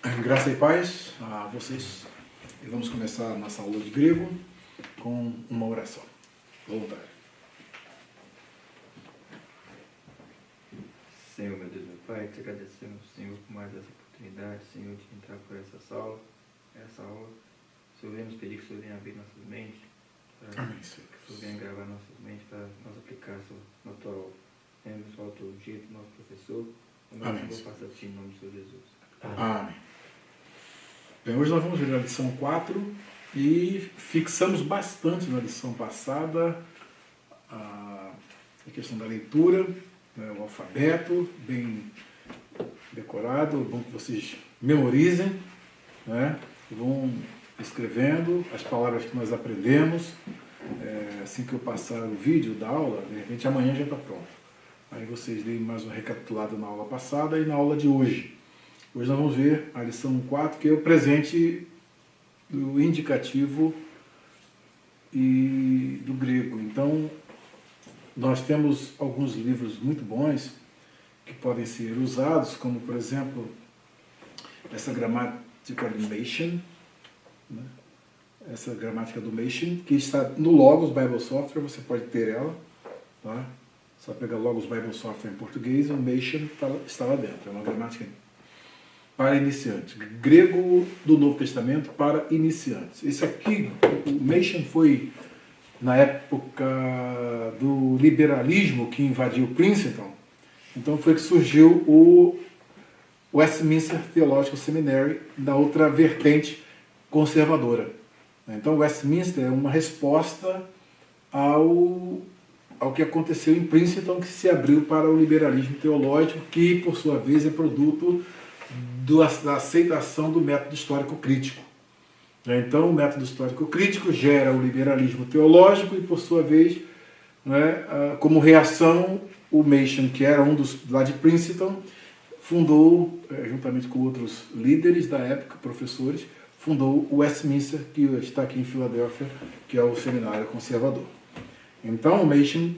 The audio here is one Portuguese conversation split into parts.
Graça e paz a vocês. E vamos começar a nossa aula de grego com uma oração voluntária. Senhor, meu Deus, meu Pai, te agradecemos, Senhor, por mais essa oportunidade, Senhor, de entrar por essa aula. Senhor, venha nos pedir que o Senhor venha abrir nossas mentes, Amém, Senhor. que o Senhor venha gravar nossas mentes para nós aplicar, Senhor, na tua aula. Venha abençoar o teu jeito, nosso professor. Amém, Eu Senhor. faço assim em nome do Senhor Jesus. Amém. Bem, hoje nós vamos ver a lição 4 e fixamos bastante na lição passada a questão da leitura, né, o alfabeto bem decorado. É bom que vocês memorizem, né, vão escrevendo as palavras que nós aprendemos. Assim que eu passar o vídeo da aula, de repente amanhã já está pronto. Aí vocês deem mais uma recapitulada na aula passada e na aula de hoje. Hoje nós vamos ver a lição 4, que é o presente do indicativo e do grego. Então, nós temos alguns livros muito bons que podem ser usados, como, por exemplo, essa gramática do Machen, né? Essa gramática do Machen, que está no Logos Bible Software, você pode ter ela, tá? Só pegar Logos Bible Software em português e o Machen está lá dentro. É uma gramática para iniciantes. Grego do Novo Testamento para iniciantes. Esse aqui, o Machen, foi na época do liberalismo que invadiu Princeton. Então foi que surgiu o Westminster Theological Seminary, da outra vertente conservadora. Então Westminster é uma resposta ao que aconteceu em Princeton, que se abriu para o liberalismo teológico, que por sua vez é produto da aceitação do método histórico crítico. Então, o método histórico crítico gera o liberalismo teológico e, por sua vez, como reação, o Machen, que era um dos lá de Princeton, fundou, juntamente com outros líderes da época, professores, fundou o Westminster, que está aqui em Filadélfia, que é o seminário conservador. Então, o Machen,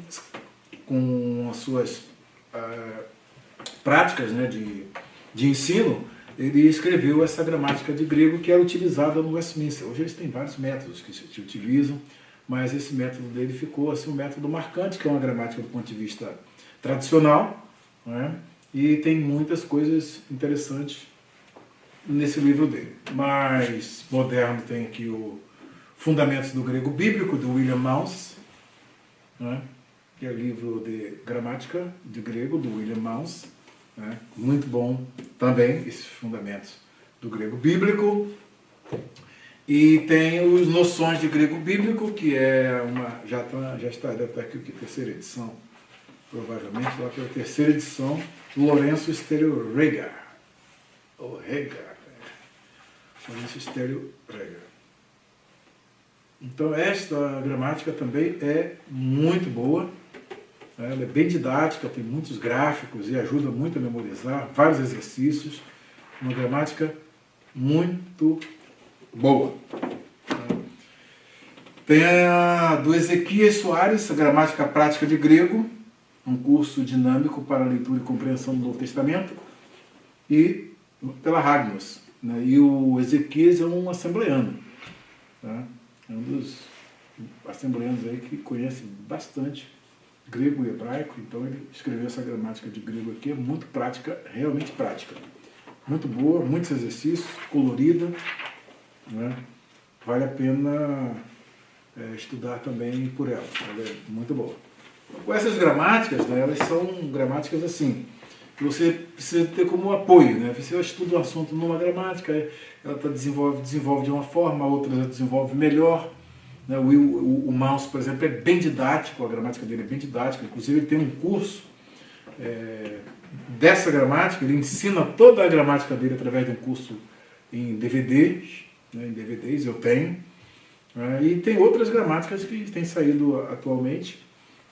com as suas práticas, né, de ensino, ele escreveu essa gramática de grego que era utilizada no Westminster. Hoje eles têm vários métodos que se utilizam, mas esse método dele ficou assim, um método marcante, que é uma gramática do ponto de vista tradicional, né? E tem muitas coisas interessantes nesse livro dele. Mais moderno tem aqui o Fundamentos do Grego Bíblico, do William Mounce, né? Que é o livro de gramática de grego, do William Mounce. Muito bom também, esses fundamentos do grego bíblico. E tem os Noções de Grego Bíblico, que é uma. Deve estar aqui a terceira edição, provavelmente, lá pela terceira edição, do Lourenço Estélio Regar. Ou Regar. Lourenço Estélio Regar. Então, esta gramática também é muito boa. Ela é bem didática, tem muitos gráficos e ajuda muito a memorizar, vários exercícios. Uma gramática muito boa. Tem a do Ezequias Soares, a Gramática Prática de Grego, um curso dinâmico para leitura e compreensão do Novo Testamento, e pela Ragnos. E o Ezequias é um assembleano. É um dos assembleanos aí que conhece bastante grego e hebraico, então ele escreveu essa gramática de grego aqui, é muito prática, realmente prática. Muito boa, muitos exercícios, colorida, né? Vale a pena estudar também por ela é muito boa. Com essas gramáticas, né, elas são gramáticas assim, que você precisa ter como apoio, né? Você estuda um assunto numa gramática, ela desenvolve de uma forma, a outra desenvolve melhor. O Mounce, por exemplo, é bem didático, a gramática dele é bem didática, inclusive ele tem um curso dessa gramática, ele ensina toda a gramática dele através de um curso em DVDs, em DVDs eu tenho, e tem outras gramáticas que têm saído atualmente,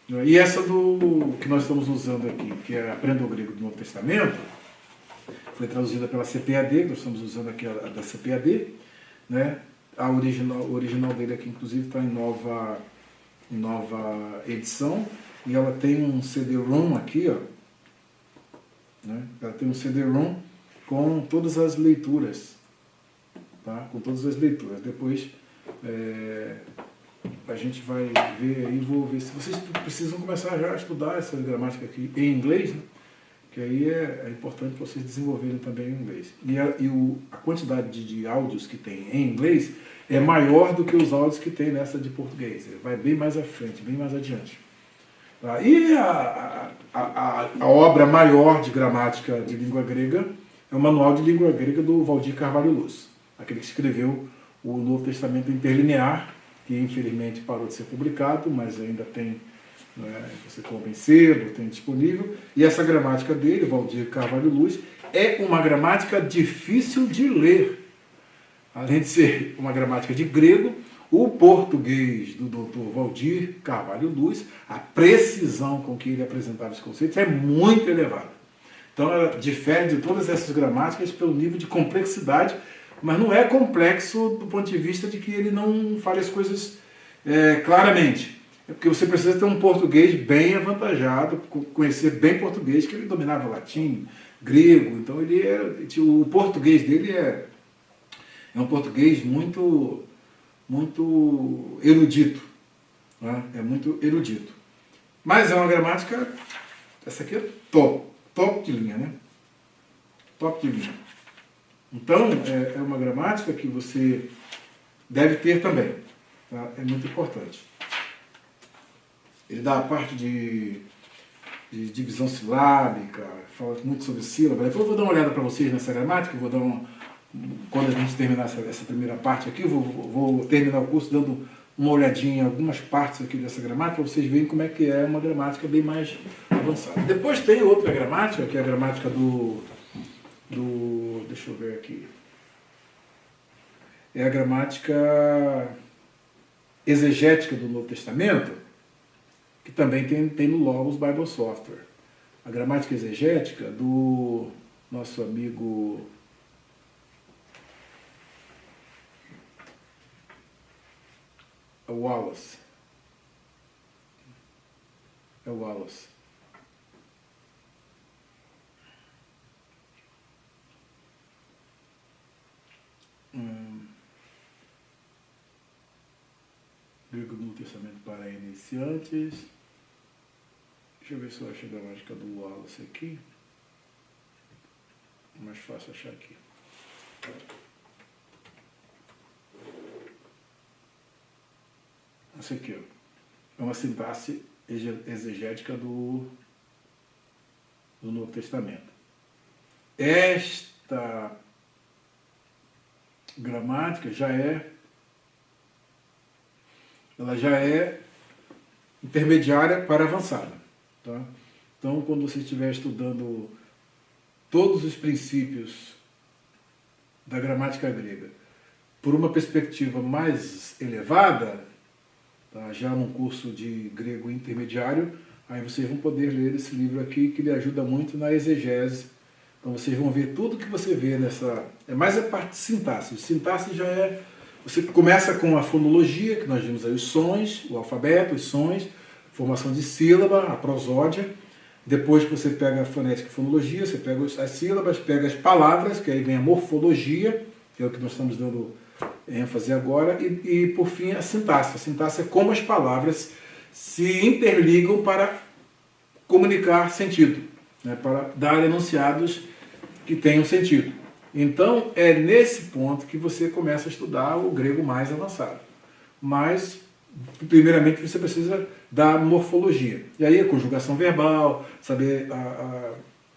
e essa que nós estamos usando aqui, que é Aprenda o Grego do Novo Testamento, foi traduzida pela CPAD, nós estamos usando aqui a da CPAD, né? O original dele aqui, inclusive, está em nova edição. E ela tem um CD-ROM aqui, ó. Ela tem um CD-ROM com todas as leituras. Tá? Com todas as leituras. Depois a gente vai ver aí, vou ver se vocês precisam começar já a estudar essa gramática aqui em inglês, né? Que aí é importante para vocês desenvolverem também o inglês. E a quantidade de áudios que tem em inglês é maior do que os áudios que tem nessa de português. Ele vai bem mais à frente, bem mais adiante. Tá? E a obra maior de gramática de língua grega é o Manual de Língua Grega do Valdir Carvalho Luz, aquele que escreveu o Novo Testamento Interlinear, que infelizmente parou de ser publicado, mas ainda tem, você compra em sebo, tem disponível. E essa gramática dele, Valdir Carvalho Luz, é uma gramática difícil de ler. Além de ser uma gramática de grego, o português do Dr. Valdir Carvalho Luz, a precisão com que ele apresentava os conceitos é muito elevada. Então ela difere de todas essas gramáticas pelo nível de complexidade, mas não é complexo do ponto de vista de que ele não fale as coisas claramente. É porque você precisa ter um português bem avantajado, conhecer bem português, que ele dominava latim, grego, então o português dele é um português muito erudito. Né? É muito erudito. Mas é uma gramática, essa aqui é top de linha, né? Top de linha. Então, é uma gramática que você deve ter também. Tá? É muito importante. Ele dá a parte de divisão silábica, fala muito sobre sílaba. Depois eu vou dar uma olhada para vocês nessa gramática, vou dar quando a gente terminar essa primeira parte aqui, vou terminar o curso dando uma olhadinha em algumas partes aqui dessa gramática, para vocês verem como é que é uma gramática bem mais avançada. Depois tem outra gramática, que é a gramática deixa eu ver aqui. É a gramática exegética do Novo Testamento, que também tem no Logos Bible Software. A gramática exegética do nosso amigo Wallace. É o Wallace. Grego do Novo Testamento para iniciantes. Deixa eu ver se eu acho a gramática do Wallace aqui. É mais fácil achar aqui. Essa aqui, ó. É uma sintaxe exegética do Novo Testamento. Esta gramática ela já é intermediária para avançada. Tá? Então, quando você estiver estudando todos os princípios da gramática grega por uma perspectiva mais elevada, tá? Já num curso de grego intermediário, aí vocês vão poder ler esse livro aqui, que lhe ajuda muito na exegese. Então vocês vão ver tudo que você vê nessa... É mais a parte de sintaxe. Sintaxe já é... Você começa com a fonologia, que nós vimos aí os sons, o alfabeto, os sons, formação de sílaba, a prosódia. Depois que você pega a fonética e fonologia, você pega as sílabas, pega as palavras, que aí vem a morfologia, que é o que nós estamos dando ênfase agora, e por fim a sintaxe. A sintaxe é como as palavras se interligam para comunicar sentido, né, para dar enunciados que tenham sentido. Então é nesse ponto que você começa a estudar o grego mais avançado. Mas, primeiramente, você precisa da morfologia. E aí a conjugação verbal, saber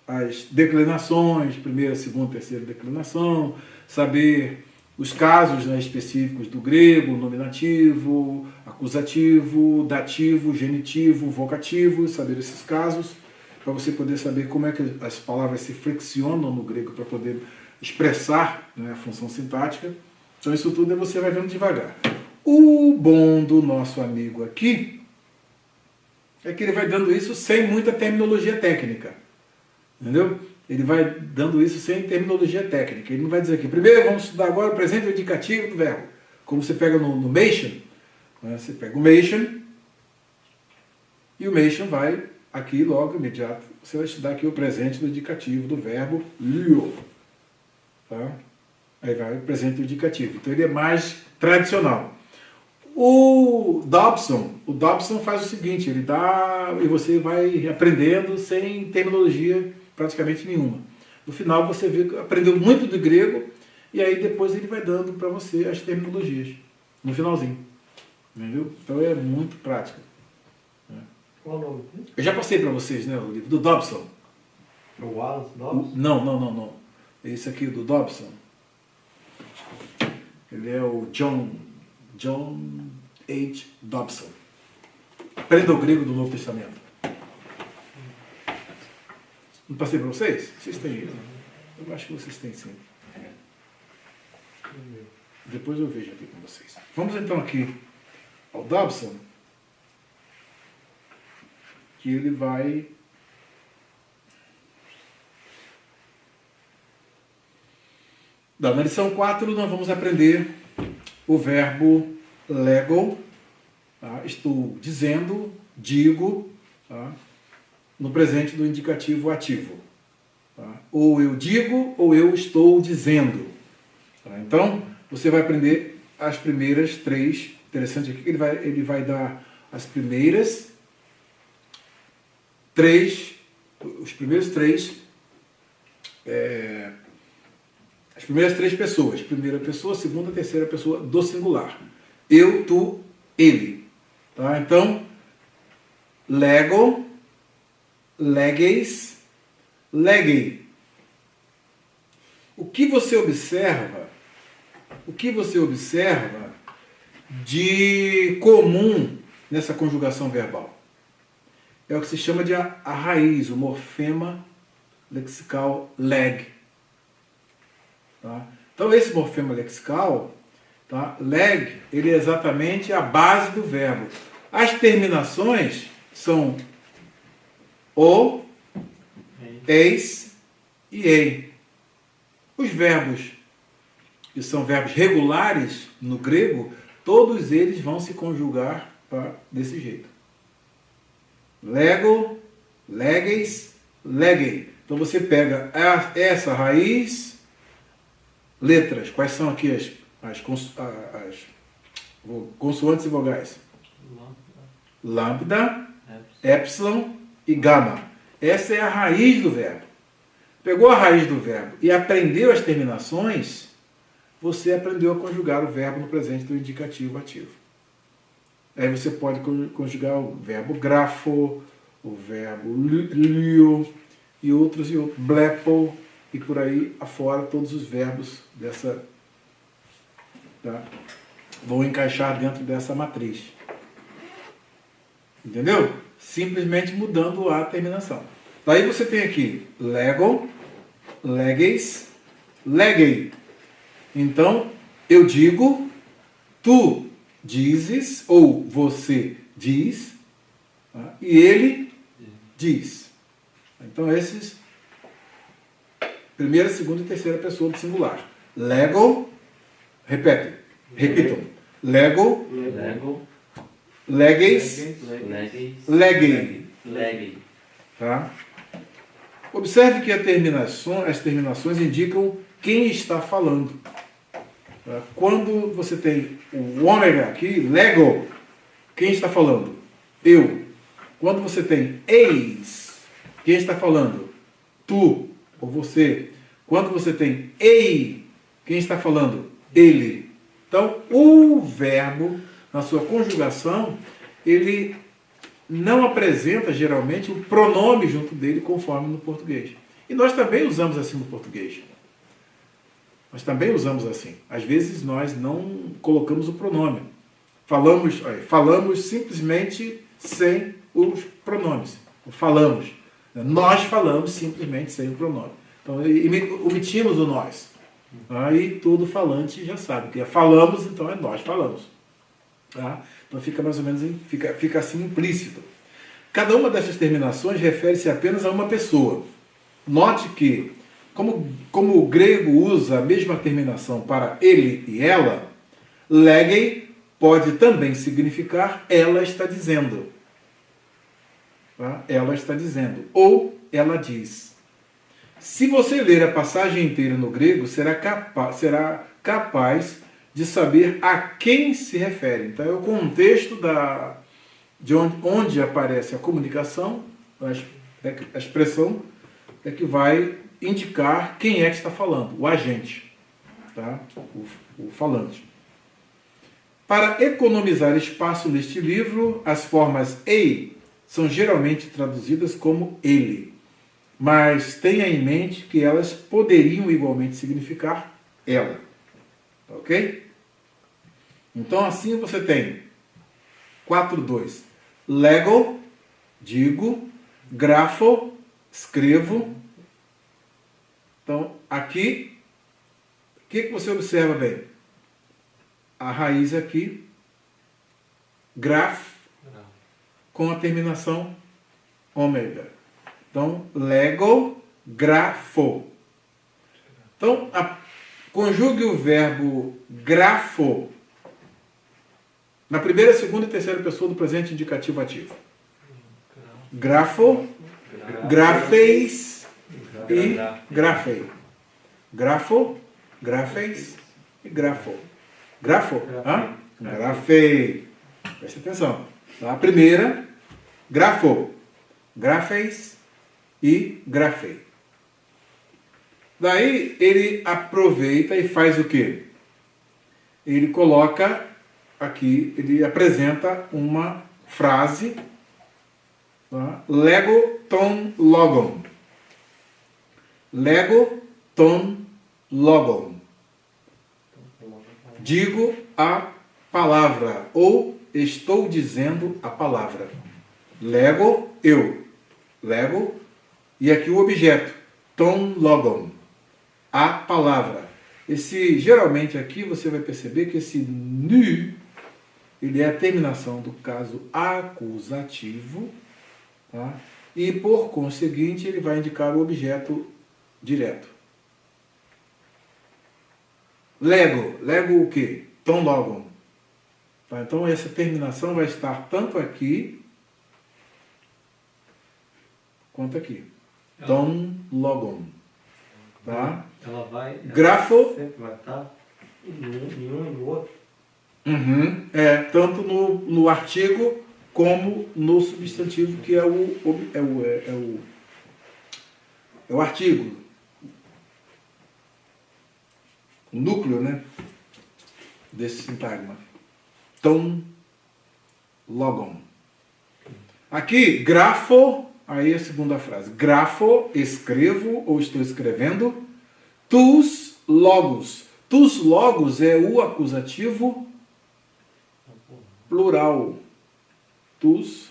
as declinações, primeira, segunda, terceira declinação, saber os casos, né, específicos do grego, nominativo, acusativo, dativo, genitivo, vocativo, saber esses casos, para você poder saber como é que as palavras se flexionam no grego para poder expressar, né, a função sintática. Então isso tudo você vai vendo devagar. O bom do nosso amigo aqui é que ele vai dando isso sem muita terminologia técnica. Entendeu? Ele vai dando isso sem terminologia técnica. Ele não vai dizer aqui, primeiro vamos estudar agora o presente e o indicativo do verbo. Como você pega no Mation, né? Você pega o Mation e o Mation vai aqui logo, imediato. Você vai estudar aqui o presente do indicativo do verbo lio. Tá? Aí vai o presente indicativo. Então ele é mais tradicional. O Dobson faz o seguinte, ele dá e você vai aprendendo sem terminologia praticamente nenhuma. No final você vê que aprendeu muito do grego e aí depois ele vai dando para você as terminologias no finalzinho. Entendeu? Então é muito prático. Qual o nome? Eu já passei para vocês, né, o livro do Dobson. O Wallace Dobbs? Não. Esse aqui do Dobson. Ele é o John H. Dobson. Aprenda o grego do Novo Testamento. Não passei para vocês? Vocês têm isso? Eu acho que vocês têm sim. Depois eu vejo aqui com vocês. Vamos então aqui ao Dobson, que ele vai... Na lição 4 nós vamos aprender o verbo lego. Tá? Estou dizendo, digo, tá? No presente do indicativo ativo. Tá? Ou eu digo ou eu estou dizendo. Tá? Então, você vai aprender as primeiras três. Interessante aqui que ele vai dar as primeiras três, os primeiros três, as primeiras três pessoas. Primeira pessoa, segunda, terceira pessoa do singular. Eu, tu, ele. Tá? Então, lego, legeis, legei. O que você observa de comum nessa conjugação verbal? É o que se chama de a raiz, o morfema lexical leg. Tá? Então esse morfema lexical, tá? Leg, ele é exatamente a base do verbo. As terminações são o, eis e ei. Os verbos, que são verbos regulares no grego, todos eles vão se conjugar desse jeito. Lego, legeis, legei. Então você pega essa raiz, letras. Quais são aqui as consoantes e vogais? Lambda, epsilon e gama. Essa é a raiz do verbo. Pegou a raiz do verbo e aprendeu as terminações, você aprendeu a conjugar o verbo no presente do indicativo ativo. Aí você pode conjugar o verbo grafo, o verbo lio e outros, blepo, e por aí afora todos os verbos dessa, tá? Vão encaixar dentro dessa matriz. Entendeu? Simplesmente mudando a terminação. Daí você tem aqui lego, legeis, legei. Então, eu digo, tu dizes, ou você diz, tá? E ele diz. Então, esses, primeira, segunda e terceira pessoa do singular. Lego, repitam. Lego, legeis, legei. Tá? Observe que as terminações indicam quem está falando. Tá? Quando você tem o ômega aqui, lego, quem está falando? Eu. Quando você tem eis, quem está falando? Tu ou você. Quando você tem ei, quem está falando? Ele. Então, o verbo, na sua conjugação, ele não apresenta geralmente o pronome junto dele, conforme no português. E nós também usamos assim no português. Nós também usamos assim. Às vezes nós não colocamos o pronome. Falamos simplesmente sem os pronomes. Falamos. Nós falamos simplesmente sem o pronome. Então, omitimos o nós. Aí todo falante já sabe que é falamos, então é nós falamos. Tá? Então fica mais ou menos, fica assim implícito. Cada uma dessas terminações refere-se apenas a uma pessoa. Note que, como o grego usa a mesma terminação para ele e ela, legei pode também significar ela está dizendo. Tá? Ela está dizendo. Ou ela diz. Se você ler a passagem inteira no grego, será capaz de saber a quem se refere. Então, é o contexto de onde aparece a comunicação, a expressão, é que vai indicar quem é que está falando, o agente, tá? O falante. Para economizar espaço neste livro, as formas ei são geralmente traduzidas como ele, mas tenha em mente que elas poderiam igualmente significar ela. Ok? Então assim você tem 4.2. Lego, digo, grafo, escrevo. Então aqui, o que você observa bem? A raiz aqui, graf, com a terminação ômega. Então, lego, grafo. Então, conjugue o verbo grafo na primeira, segunda e terceira pessoa do presente indicativo ativo. Grafo, grafeis e grafei. Grafo, grafeis e grafo. Grafo? Hã? Grafei. Preste atenção. Tá? A primeira, grafo, grafeis e grafei. Daí ele aproveita e faz o quê? Ele coloca aqui, ele apresenta uma frase, tá? Lego ton logon. Lego ton logon. Digo a palavra, ou estou dizendo a palavra. Lego, eu. Lego, e aqui o objeto, ton logon. A palavra. Geralmente aqui você vai perceber que esse nu, ele é a terminação do caso acusativo, tá? E por conseguinte ele vai indicar o objeto direto. Lego. Lego o quê? Ton logon. Tá? Então essa terminação vai estar tanto aqui quanto aqui. Ton logon. Tá? Ela vai... Grafo. Sempre vai estar em um e no outro. Uhum. Tanto no artigo como no substantivo, que é o artigo. O núcleo, né, desse sintagma. Ton logon. Aqui, grafo, aí a segunda frase. Grafo, escrevo ou estou escrevendo. Tus logos. Tus logos é o acusativo plural. Tus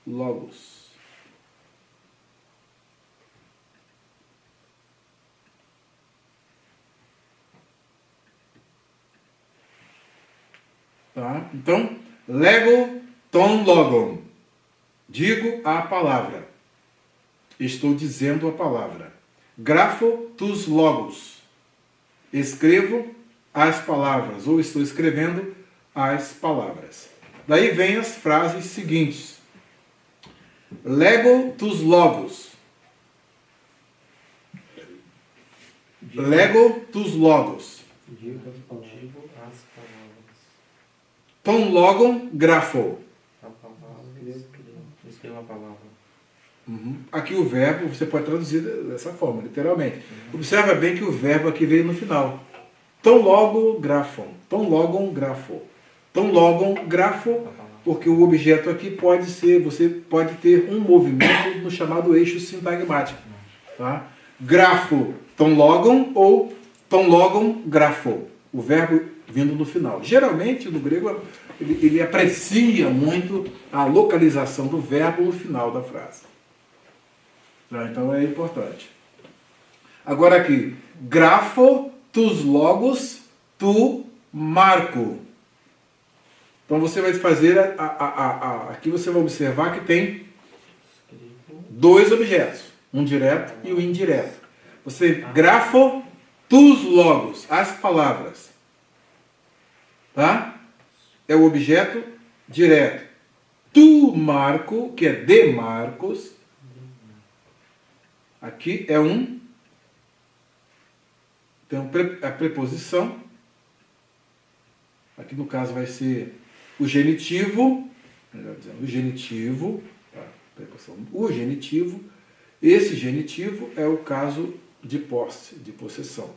logos. Tá? Então, lego ton logon. Digo a palavra. Estou dizendo a palavra. Grafo tus logos. Escrevo as palavras, ou estou escrevendo as palavras. Daí vem as frases seguintes. Lego tus logos. Lego tus logos. Digo as palavras. Ton logon grafo. A palavra, escreva a palavra. Uhum. Aqui o verbo, você pode traduzir dessa forma, literalmente. Observa bem que o verbo aqui veio no final. Ton logo grafon. Ton logon grafo. Ton logon grafo, porque o objeto aqui pode ser, você pode ter um movimento no chamado eixo sintagmático. Tá? Grafo, ton logon ou ton logon grafo. O verbo vindo no final. Geralmente, no grego, ele aprecia muito a localização do verbo no final da frase. Então é importante. Agora aqui, grafo tus logos tu marco. Então você vai fazer, aqui você vai observar que tem dois objetos, um direto e o indireto. Você grafo tus logos, as palavras. Tá? É o objeto direto. Tu marco, que é de Marcos. Aqui é tem a preposição. Aqui no caso vai ser o genitivo, melhor dizendo, o genitivo, tá? Preposição, o genitivo. Esse genitivo é o caso de posse, de possessão.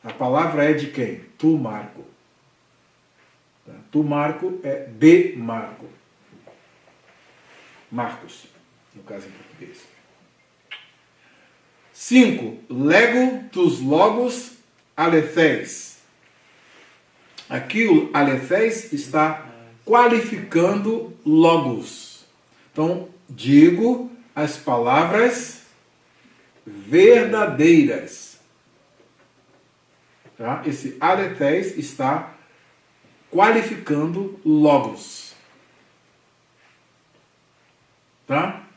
A palavra é de quem? Tu, Marco. Tá? Tu, Marco é de Marco. Marcos, no caso em português. 5. Lego tus logos aletheis. Aqui o aletheis está qualificando logos. Então, digo as palavras verdadeiras. Tá? Esse aletheis está qualificando logos. Tá?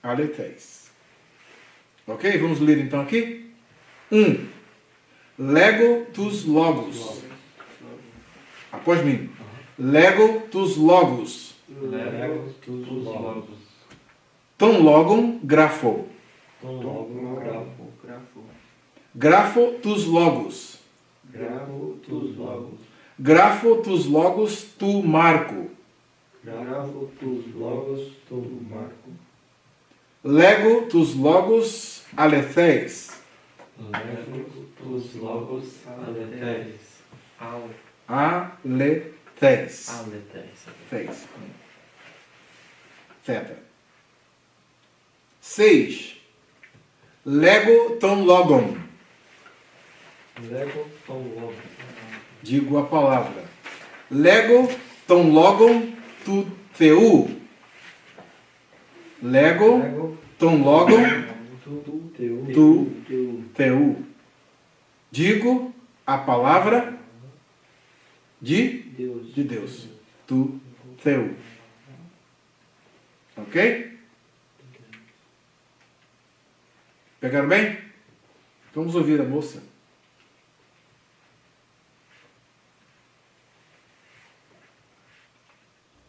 Aletheis. Ok? Vamos ler então aqui. 1. Lego tus logos. Após mim. Lego tus logos. Lego tus logos. Ton logum grafo. Tom logo grafo. Grafo tus logos. Grafo tus logos. Grafo tus logos tu Marco. Grafo tus logos tu Marco. Lego tus logos aletheis. Lego tus logos aletheis. Aletheis. Aletheis. Theis. Theta. 6. Lego ton logum. Lego tom logo. Digo a palavra. Lego ton logum tu theu. Lego Lego ton logum tu teu. tu theu. Digo a palavra de Deus. Tu theu. Ok? Pegaram bem? Vamos ouvir a moça.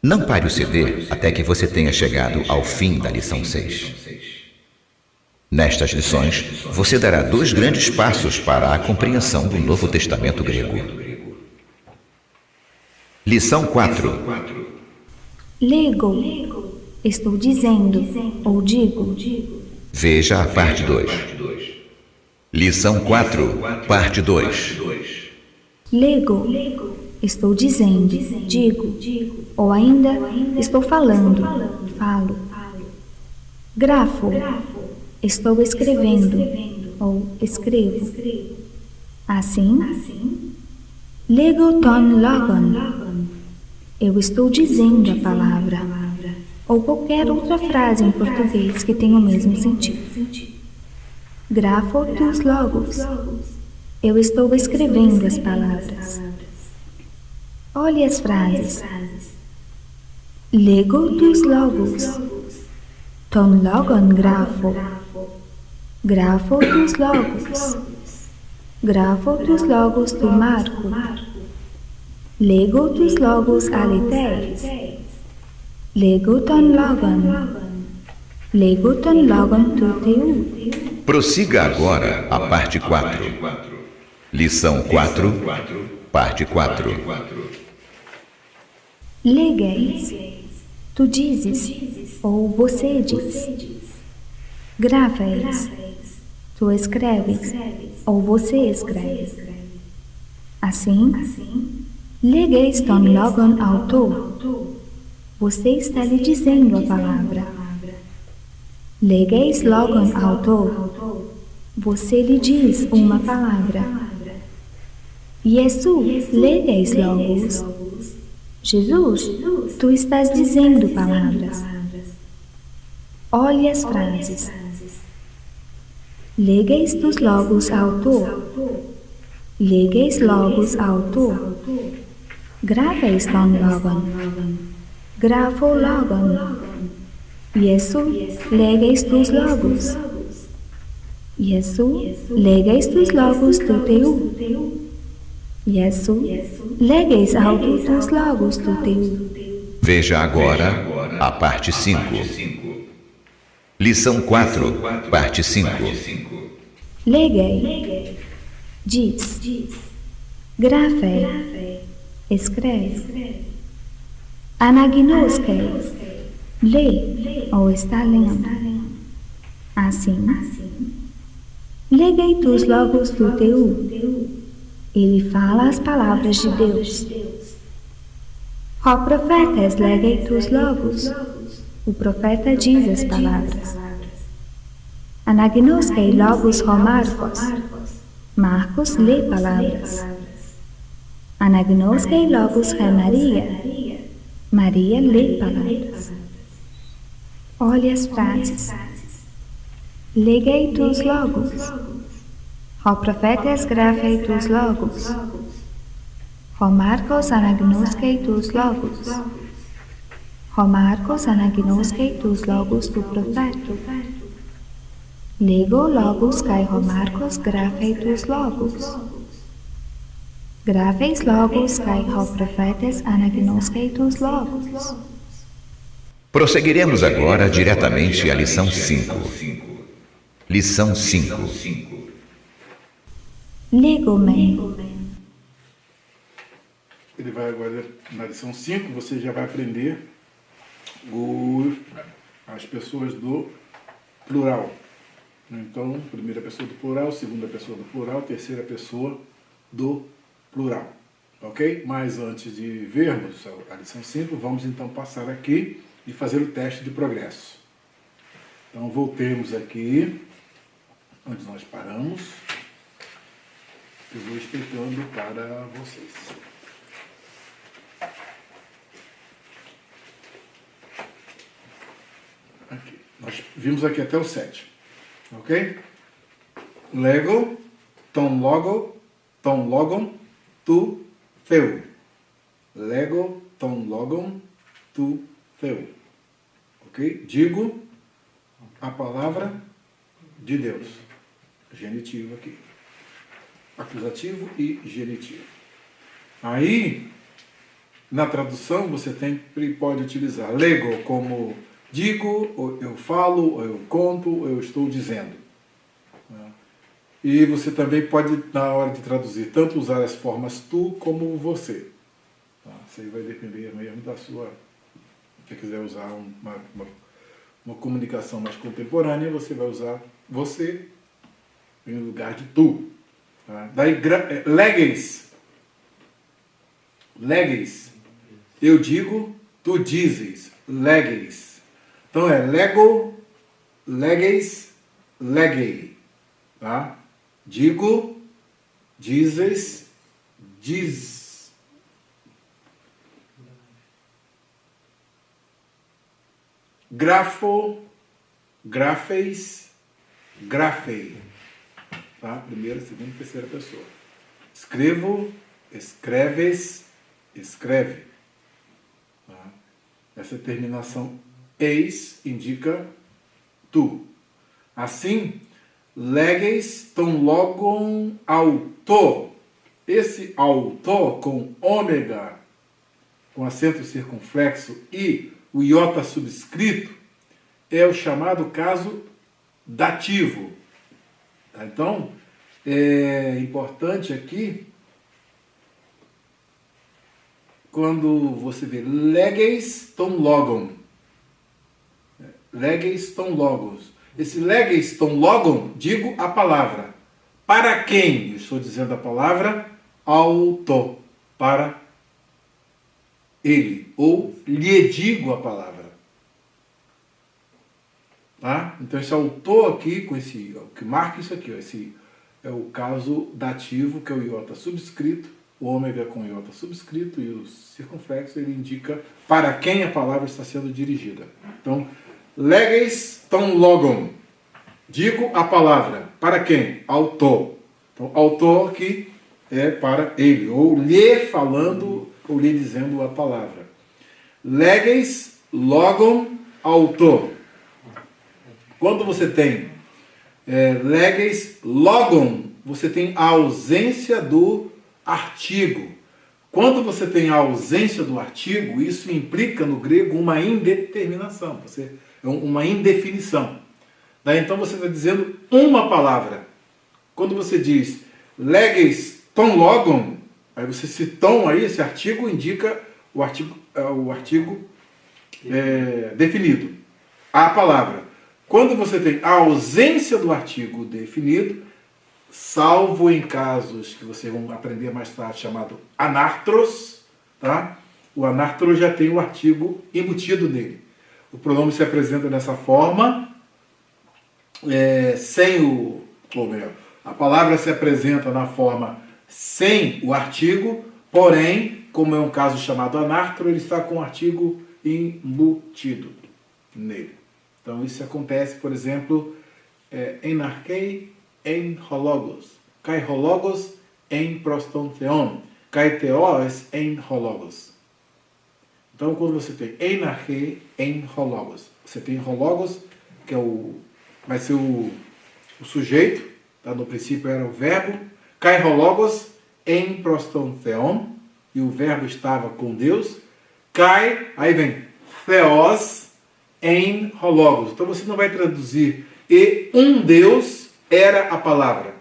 Não pare o CD até que você tenha chegado ao fim da lição 6. Nestas lições, você dará 2 grandes passos para a compreensão do Novo Testamento grego. Lição 4. Lego, estou dizendo, ou digo. Veja a parte 2. Lição 4, parte 2. Lego, estou dizendo, digo, ou ainda estou falando, falo. Grafo, estou escrevendo, ou escrevo. Assim, lego ton logon, eu estou dizendo a palavra, ou qualquer outra frase em português que tenha o mesmo sentido. Grafo tus logos, eu estou escrevendo as palavras. Olhe as frases. Lego tus logos. Ton logon grafo. Grafo tus logos. Grafo tus logos tu Marco. Lego tus logos aletheis. Lego ton logon. Lego ton logon tu teu. Prossiga agora a parte 4. Lição 4, parte 4. Legeis, tu dizes, ou você diz. Grafeis, tu escreves, ou você escreve. Assim, legeis ton logon autor, você está lhe dizendo a palavra. Legeis logon autor, você lhe diz uma palavra. Jesus, legeis logos. Jesus, tu estás dizendo palavras. Olhe as frases. Legeis tus logos autor. Legeis logos autor. Grafeis ton logon. Grafo logon. Iesu, legeis tus logos. Iesu, legeis tus logos tu teu. Iesu, legeis auto tus logos tu teu. Veja agora a parte 5. Lição 4, parte 5. Legei, diz. Grafei, escreve. Anagnoskei, lê ou está lendo. Assim, legei tus logos do teu. Ele fala as palavras de Deus. Ó profetas, legei tus logos. O profeta diz as palavras. Anagnoskei logos ho Marcos. Marcos lê palavras. Anagnoskei logos ho Maria. Maria lê palavras. Olhe as frases. Legei tus logos. Ho profetas grafei tus logos. Ho Marcos anagnoskei tus logos. Ho Marcos anagnoskei tus logos do profeta. Lego logos kai ho Marcos grafei tus logos. Grafeis logos kai ho profetas anagnoskei tus logos. Prosseguiremos agora diretamente à lição 5. Lição 5. Lego-me. Ele vai agora na lição 5, você já vai aprender as pessoas do plural. Então, primeira pessoa do plural, segunda pessoa do plural, terceira pessoa do plural. Ok? Mas antes de vermos a lição 5, vamos então passar aqui e fazer o teste de progresso. Então, voltemos aqui onde nós paramos. Eu vou explicando para vocês. Aqui. Nós vimos aqui até o 7. Ok? Lego, ton logon, tu, theu. Lego, ton logon, tu, theu. Ok? Digo a palavra de Deus. Genitivo aqui. Acusativo e genitivo. Aí, na tradução, você sempre pode utilizar lego como digo, ou eu falo, ou eu conto, ou eu estou dizendo. E você também pode, na hora de traduzir, tanto usar as formas tu como você. Isso aí vai depender mesmo da sua... Se você quiser usar uma comunicação mais contemporânea, você vai usar você em lugar de tu. Daí, leges. Leges. Eu digo, tu dizes. Leges. Então é lego, leges, legei. Tá? Digo, dizes, diz. Grafo, grafeis, grafei. Tá? Primeira, segunda e terceira pessoa. Escrevo, escreves, escreve. Tá? Essa terminação eis indica tu. Assim, leges ton logon auto. Esse auto com ômega, com acento circunflexo e o iota subscrito, é o chamado caso dativo. Então, é importante aqui, quando você vê leges ton logon. Leges ton logos. Esse leges ton logon, digo a palavra. Para quem? Eu estou dizendo a palavra auto. Para ele. Ou lhe digo a palavra. Tá? Então esse autor aqui, com esse, o que marca isso aqui, ó, esse é o caso dativo, que é o iota subscrito, o ômega com iota subscrito e o circunflexo, ele indica para quem a palavra está sendo dirigida. Então, leges ton logon, digo a palavra, para quem? Autor. Então, autor aqui é para ele, ou lhe falando, ou lhe dizendo a palavra. Leges logon autor. Quando você tem leges logon, você tem a ausência do artigo. Quando você tem a ausência do artigo, isso implica no grego uma indeterminação, uma indefinição. Daí então você está dizendo uma palavra. Quando você diz leges ton logon, aí você, esse tom aí, esse artigo indica o artigo definido, a palavra. Quando você tem a ausência do artigo definido, salvo em casos que vocês vão aprender mais tarde, chamado anartros, tá? O anartro já tem o artigo embutido nele. O pronome se apresenta dessa forma, a palavra se apresenta na forma sem o artigo, porém, como é um caso chamado anartro, ele está com o artigo embutido nele. Então isso acontece, por exemplo, en archei en hologos, kai hologos en proston theon, kai theos en hologos. Então quando você tem en archei en hologos, você tem hologos, que vai ser o sujeito, tá? No princípio era o verbo, kai hologos en proston theon, e o verbo estava com Deus, kai, aí vem theos em hologos. Então você não vai traduzir e um Deus era a palavra.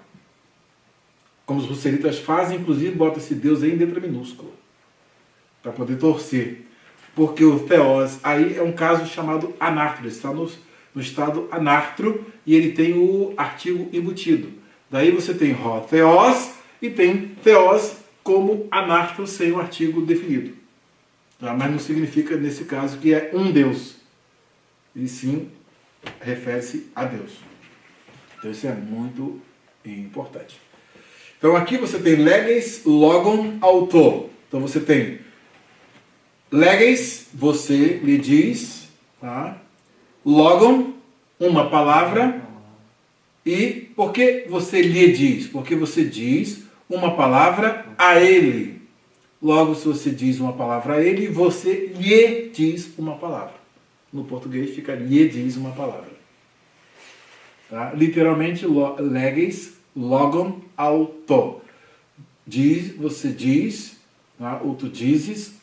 Como os russelitas fazem, inclusive bota esse Deus aí em letra minúscula, para poder torcer. Porque o theos aí é um caso chamado anartro, ele está no estado anartro e ele tem o artigo embutido. Daí você tem ho theos e tem theos como anartro sem o artigo definido. Tá? Mas não significa, nesse caso, que é um Deus. E sim, refere-se a Deus. Então isso é muito importante. Então aqui você tem leges, logon, autor. Então você tem leges, você lhe diz, tá? Logon, uma palavra. E por que você lhe diz? Porque você diz uma palavra a ele. Logo, se você diz uma palavra a ele, você lhe diz uma palavra. No português fica lhe diz uma palavra. Tá? Literalmente, leges, logon, auto. Você diz, tá? Ou tu dizes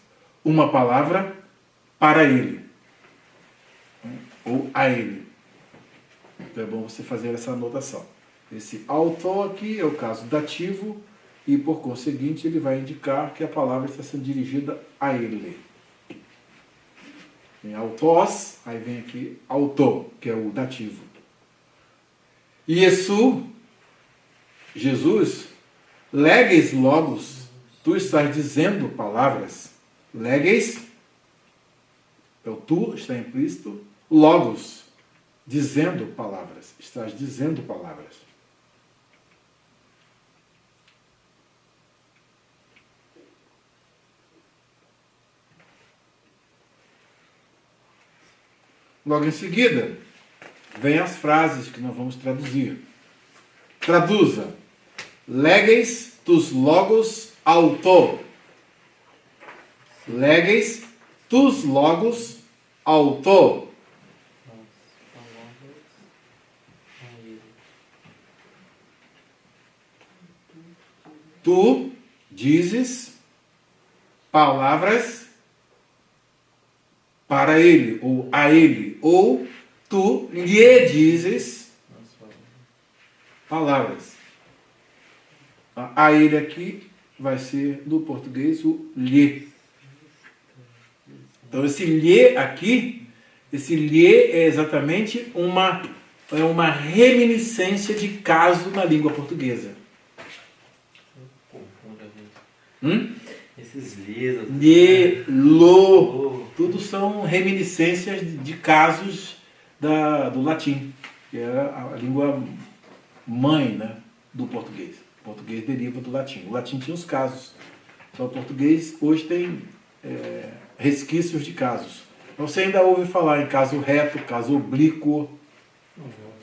uma palavra para ele. Ou a ele. Então é bom você fazer essa anotação. Esse auto aqui é o caso dativo e, por conseguinte, ele vai indicar que a palavra está sendo dirigida a ele. Tem autos, aí vem aqui autor, que é o dativo. Jesus, leges logos, tu estás dizendo palavras. Leges, é o tu, está implícito. Logos, dizendo palavras. Estás dizendo palavras. Logo em seguida, vem as frases que nós vamos traduzir. Traduza. Leges tus logos auto. Leges tus logos auto. Tu dizes palavras para ele, ou a ele, ou tu lhe dizes palavras. A ele aqui vai ser, no português, o lhe. Então, esse lhe aqui, esse lhe é exatamente uma reminiscência de caso na língua portuguesa. Esses lisos. Lhe, lo, tudo são reminiscências de casos do latim, que é a língua mãe, né, do português. O português deriva do latim. O latim tinha os casos. Então, o português hoje tem resquícios de casos. Então, você ainda ouve falar em caso reto, caso oblíquo.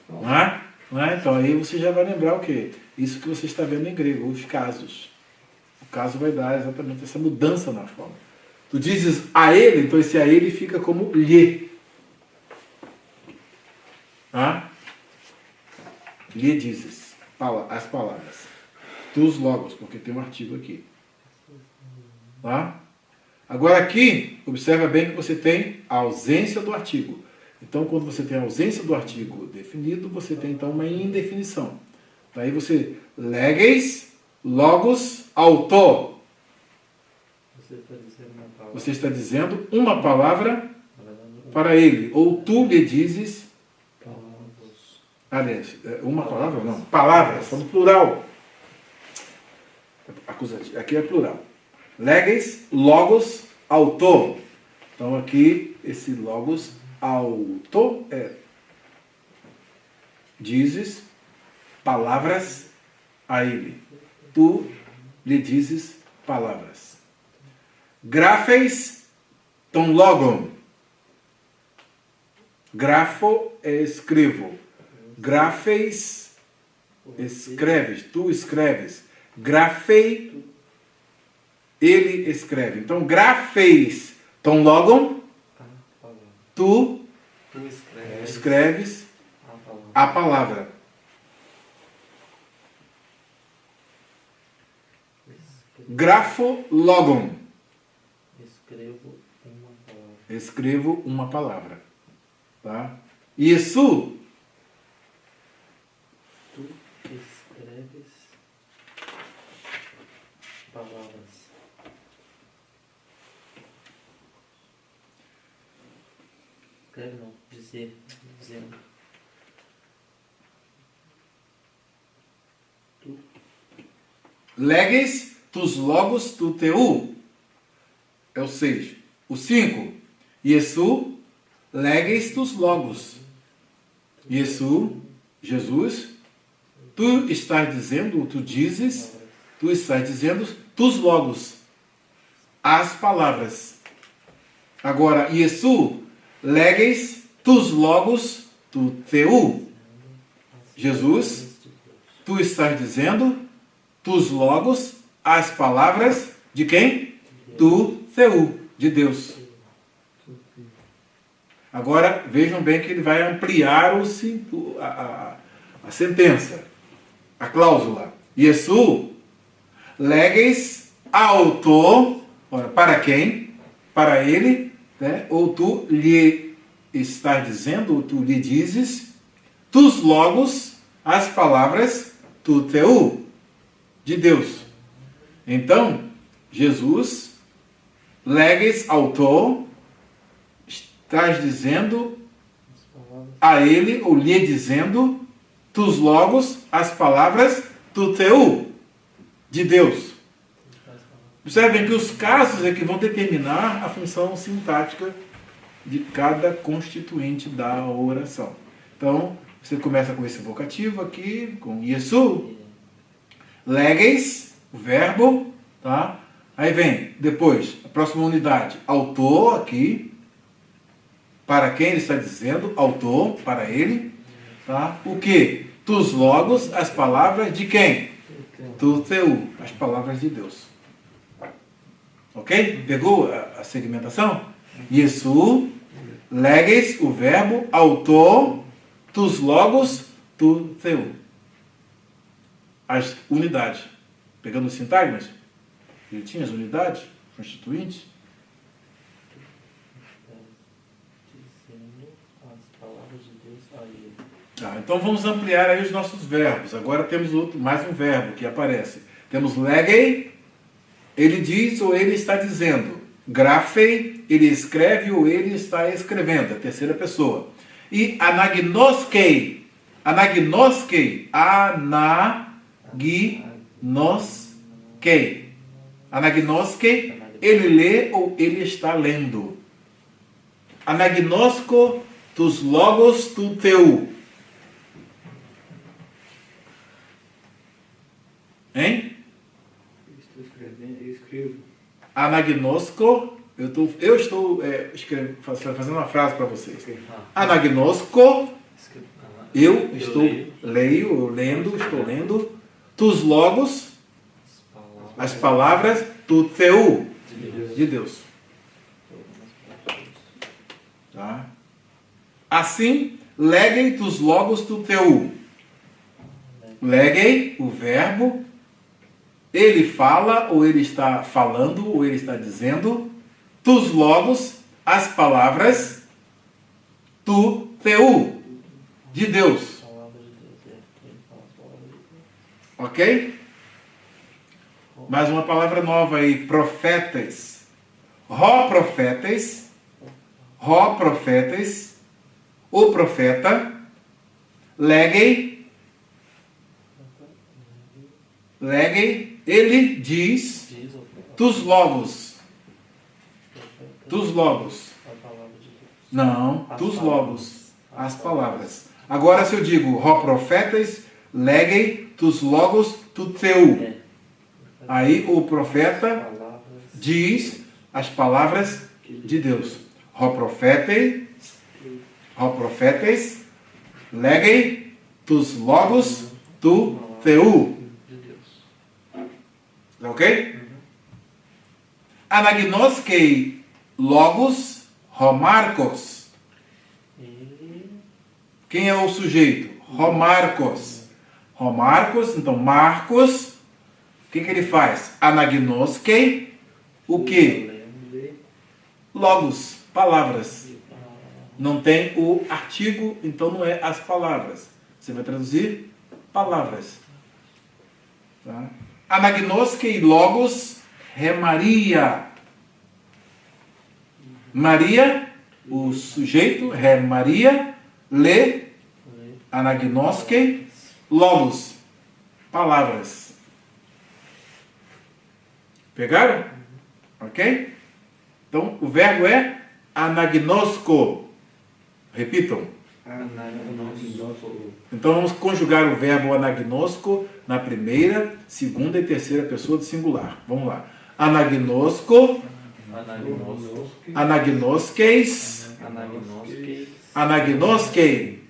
Não é? Então, aí você já vai lembrar o quê? Isso que você está vendo em grego, os casos. O caso vai dar exatamente essa mudança na forma. Tu dizes a ele, então esse a ele fica como lhe. Lhe dizes as palavras. Tus logos, porque tem um artigo aqui. Agora aqui, observa bem que você tem a ausência do artigo. Então, quando você tem a ausência do artigo definido, você tem então uma indefinição. Daí você, leges, logos, autor. Você está dizendo uma palavra. Você está dizendo uma palavra para ele. Ou tu lhe dizes, Palavras. aliás, uma palavra não, palavras, são no plural. Acusativo, aqui é plural. Leges, logos, autor. Então aqui, esse logos, autor, dizes palavras a ele. Tu lhe dizes palavras. Grafes, ton logon. Grafo é escrevo. Grafes, escreves. Tu escreves. Grafei, ele escreve. Então, grafes, ton logon. A palavra. Tu Tu escreves escreves a palavra. a palavra. Grafo logon. Escrevo uma palavra. Escrevo uma palavra. Tá? Isso, Tu escreves palavras. Escreve não, dizer, dizendo. Tu leges, tus logos, tu teu. É o 6. O 5. Iesu, leges, tus logos. Iesu, Jesus, tu estás dizendo, tu dizes, tu estás dizendo, tus logos, as palavras. Agora, Iesu, leges, tus logos, tu teu. Jesus, tu estás dizendo, tus logos, as palavras de quem? Tu teu, de Deus. Agora, vejam bem que ele vai ampliar a sentença, a cláusula. Iesu, leges, autor, ora, para quem? Para ele, né? Ou tu lhe estás dizendo, ou tu lhe dizes, tus logos, as palavras, tu teu, de Deus. Então, Jesus, leges, autor, estás dizendo a ele, ou lhe dizendo, tus logos, as palavras, tu teu, de Deus. Observem que os casos é que vão determinar a função sintática de cada constituinte da oração. Então, você começa com esse vocativo aqui, com Iesu, leges, o verbo, tá? Aí vem, depois, a próxima unidade, autor, aqui, para quem ele está dizendo, autor, para ele, tá? O que? Tus logos, as palavras de quem? Tu teu, as palavras de Deus. Ok? Pegou a segmentação? Iesu, leges, o verbo, autor, tus logos, tu teu. As unidades. Pegando os sintagmas, ele tinha as unidades constituintes. dizendo as palavras de Deus a ele. Tá, então vamos ampliar aí os nossos verbos. Agora temos mais um verbo que aparece. Temos legei, ele diz ou ele está dizendo. Grafei, ele escreve ou ele está escrevendo, a terceira pessoa. E anagnoskei, anagnoskei, anagnoskei, ele lê ou ele está lendo. Anagnosko, tus logos, tu teu. Hein? Estou escrevendo, eu escrevo. Anagnosko, eu estou fazendo uma frase para vocês. Anagnosko, eu estou lendo, estou lendo. Tus logos, as palavras, tu teu, de Deus. Tá? Assim, legei tus logos tu teu. Legei, o verbo, ele fala, ou ele está falando, ou ele está dizendo. Tus logos, as palavras, tu, teu, de Deus. Palavra de Deus. Ele fala as palavras de Deus. Ok? Mais uma palavra nova aí, profetas. Ró profetas, o profeta, legei, ele diz, Diz o tus logos, a palavra de Deus. não, As tus palavras. logos, as palavras. Agora se eu digo, ró profetas, legei, tus logos, tu teu. Aí o profeta Palavras diz as palavras de Deus. Ró profetes, legei, tus logos, tu teu. de Deus. Ok? Anagnoskei logos, ró Marcos. Ele Quem é o sujeito? Ró Marcos. Ró Marcos, então Marcos, o que ele faz? Anagnoskei, o que? lembre Logos, palavras. de palavras. Não tem o artigo, então não é as palavras. Você vai traduzir palavras. Tá? Anagnoskei logos, re Maria. Maria, o sujeito, re Maria, le, anagnoskei, logos, palavras. Pegaram? Ok? Então, o verbo é anagnosko. Repitam. Então, vamos conjugar o verbo anagnosko na primeira, segunda e terceira pessoa do singular. Vamos lá. Anagnosko, anagnoskeis, anagnoskei.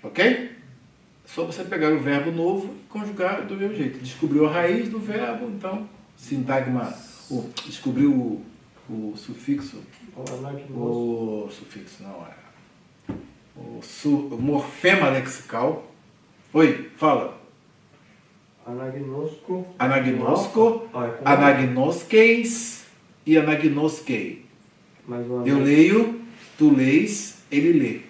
Ok? Só você pegar o verbo novo e conjugar do mesmo jeito. Descobriu a raiz do verbo, então, sintagma, descobriu o sufixo, o sufixo não é, o morfema lexical. Oi, fala. Anagnosco. Anagnosco, anagnoskeis e anagnoskei. Mas o Eu leio, tu lês, ele lê.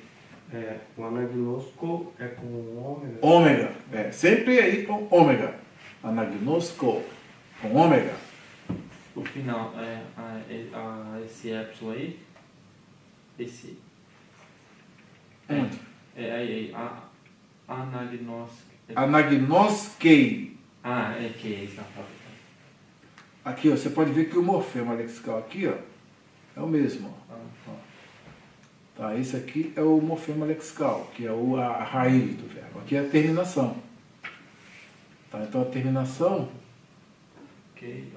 o anagnosco é com ômega. Ômega, sempre aí com ômega. Anagnosco, com ômega. O final, esse epsilon aí, esse... Onde? Anagnoskei. É que é isso. Aqui, ó, você pode ver que o morfema lexical aqui, ó, é o mesmo. Ó. Tá, esse aqui é o morfema lexical, que é a raiz do verbo. Aqui é a terminação. Tá, então a terminação Ok.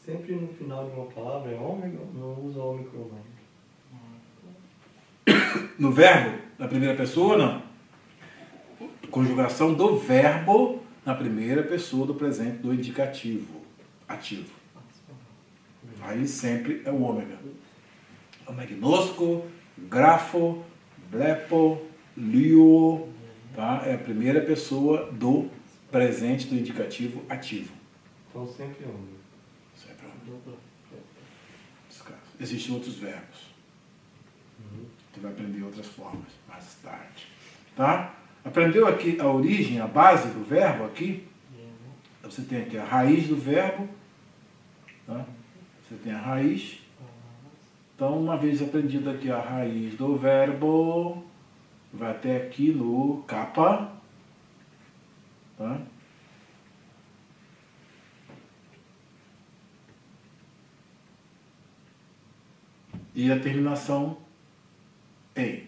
Sempre no final de uma palavra é ômega, não usa ômicron não. no verbo, na primeira pessoa, não. Conjugação do verbo na primeira pessoa do presente do indicativo, ativo. Aí sempre é o ômega. Anagnosco, grafo, blepo, lio, tá? É a primeira pessoa do presente do indicativo ativo. Então sempre ômega. Sempre ômega. Nesse caso. Existem outros verbos. Tu vai aprender outras formas mais tarde. Tá? Aprendeu aqui a origem, a base do verbo aqui? Você tem aqui a raiz do verbo. Tá? Você tem a raiz. Então, uma vez aprendido aqui a raiz do verbo, vai até aqui no capa. Tá? E a terminação E.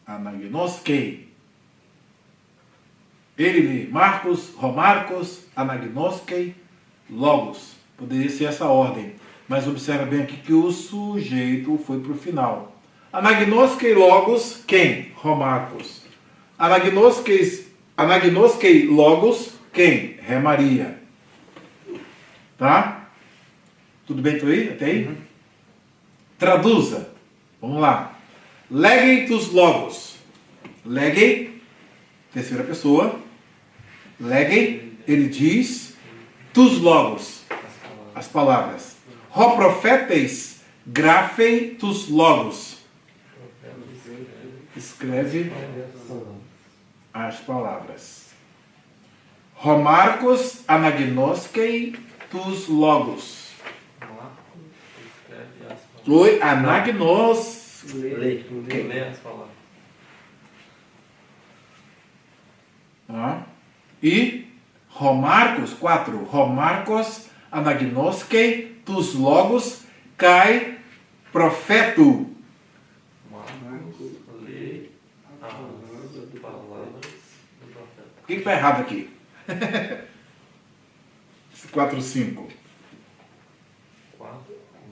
Anagnoskei. Ele lê Marcos, Romarcos, Anagnoskei, Logos. Poderia ser essa ordem. Mas observa bem aqui que o sujeito foi para o final. Anagnoskei Logos, quem? Romarcos. Anagnoskei Logos, quem? Ré Maria. Tá? Tudo bem aí? Até aí? Uhum. Traduza. Vamos lá. Legei tus logos. Legei, terceira pessoa. Legei, ele diz, tus logos, as palavras. Ho profetes grafei tus logos. Escreve as palavras. Ho Marcos anagnoskei tus logos. Oi, anagnos. Lê as palavras. E Romarcos 4. Romarcos anagnoskei tus logos kai profeto. Marcos, lê as palavras do profeta. O que está errado aqui? Esse 4, 5.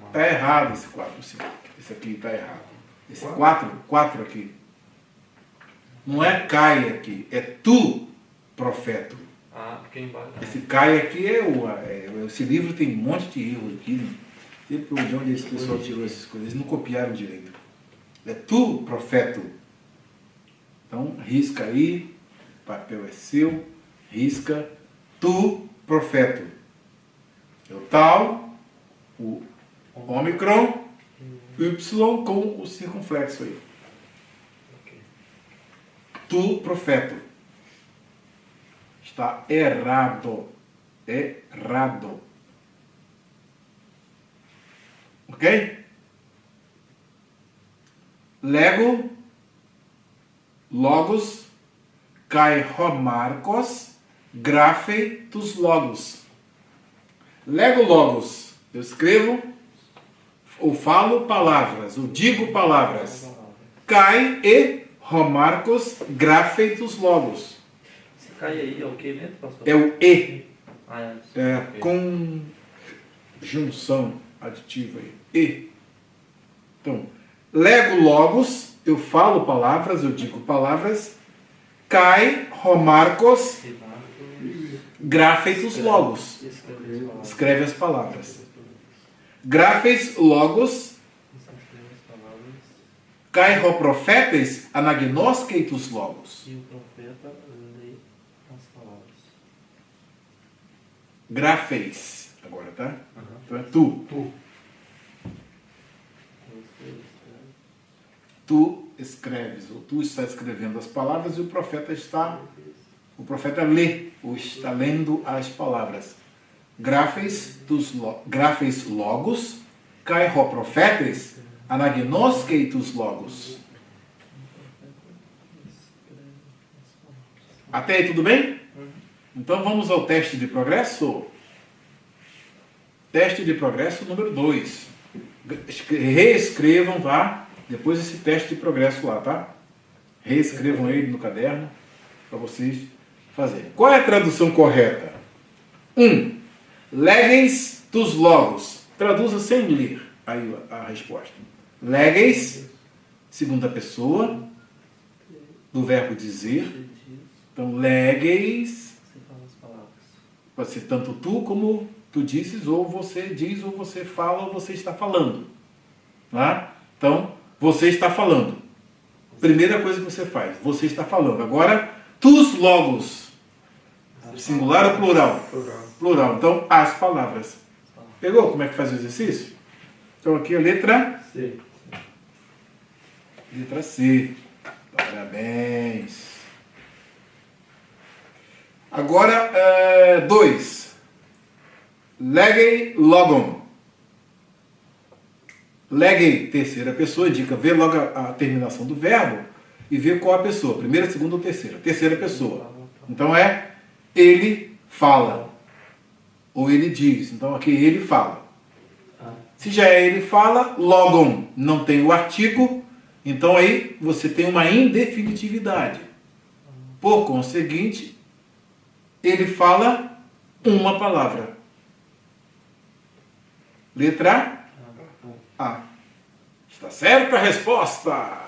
Está errado esse 4, 5. Esse aqui está errado. Esse 4 aqui. Não é cai aqui, é tu, profeta. Porque embaixo. Esse cai aqui esse livro tem um monte de erro aqui. Não sei de onde esse pessoal tirou essas coisas. Eles não copiaram direito. É tu, profeta. Então, risca aí. Papel é seu. Risca. Tu, profeta. É o tal, o ômicron, Y com o circunflexo aí. Tu, profeta. Está errado. Errado. Ok? Lego, logos, kai homarcos, grafei tus logos. Lego logos. Eu escrevo ou falo palavras, ou digo palavras. Kai e Romarcos grafeitos logos. Esse cai aí é o que mesmo, pastor? É o E. Okay. Conjunção aditiva aí. E. Então, lego logos, eu falo palavras, eu digo palavras. Kai Romarcos grafeitos logos. Escreve as palavras. Grafes logos, kai ho profetes anagnoskeitus logos. E o profeta lê as palavras. Grafes, agora, tá? Então é tu. Tu escreves, ou tu está escrevendo as palavras e o profeta lê, ou está lendo as palavras. Grafes logos, kai ho profetes, anagnoskeitus logos. Até aí tudo bem? Então vamos ao teste de progresso. Teste de progresso número 2. Reescrevam, tá? Depois esse teste de progresso lá, tá? Reescrevam ele no caderno para vocês fazerem. Qual é a tradução correta? 1. Legeis tus logos. Traduza sem ler aí a resposta. Legeis, segunda pessoa, do verbo dizer. Então, legeis. Você fala as palavras. Pode ser tanto tu como tu dizes, ou você diz, ou você fala, ou você está falando. Tá? Então, você está falando. Primeira coisa que você faz, você está falando. Agora, tus logos. Singular ou plural? Plural. Então, as palavras. Pegou como é que faz o exercício? Então, aqui a letra C. Letra C. Parabéns. Agora, 2. Legei logon. Legei, terceira pessoa, indica, vê logo a terminação do verbo e vê qual a pessoa. Primeira, segunda ou terceira. Terceira pessoa. Então é ele fala. Ou ele diz. Então aqui ele fala. Se já é ele fala, logon não tem o artigo, então aí você tem uma indefinitividade. Por conseguinte, ele fala uma palavra. Letra A. Está certa a resposta.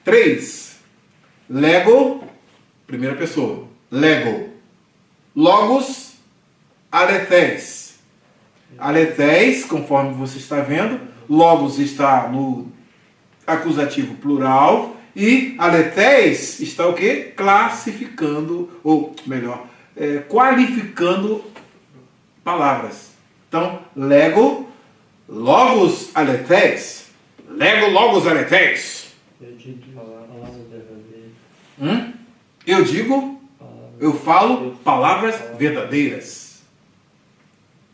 3. Lego, primeira pessoa. Lego. Logos, aletheis. Aletheis, conforme você está vendo, logos está no acusativo plural e aletheis está o quê? Classificando, ou melhor, qualificando palavras. Então, lego, logos, aletheis. Lego, logos, aletheis. Eu digo palavras verdadeiras. Eu digo, eu falo palavras verdadeiras.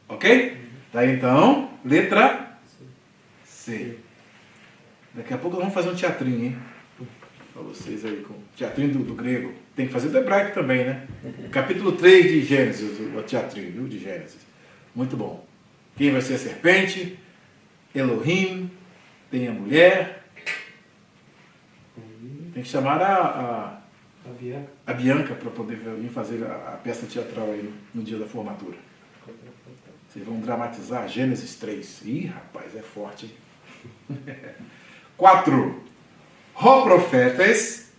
Ok? Daí então, letra C. Daqui a pouco vamos fazer um teatrinho, hein? Para vocês aí, com teatrinho do grego. Tem que fazer do hebraico também, né? Capítulo 3 de Gênesis, o teatrinho, viu? De Gênesis. Muito bom. Quem vai ser a serpente? Elohim. Tem a mulher. Tem que chamar a Bianca para poder vir fazer a peça teatral aí no dia da formatura. Vocês vão dramatizar Gênesis 3. Ih, rapaz, é forte, hein? 4. Ho profetas.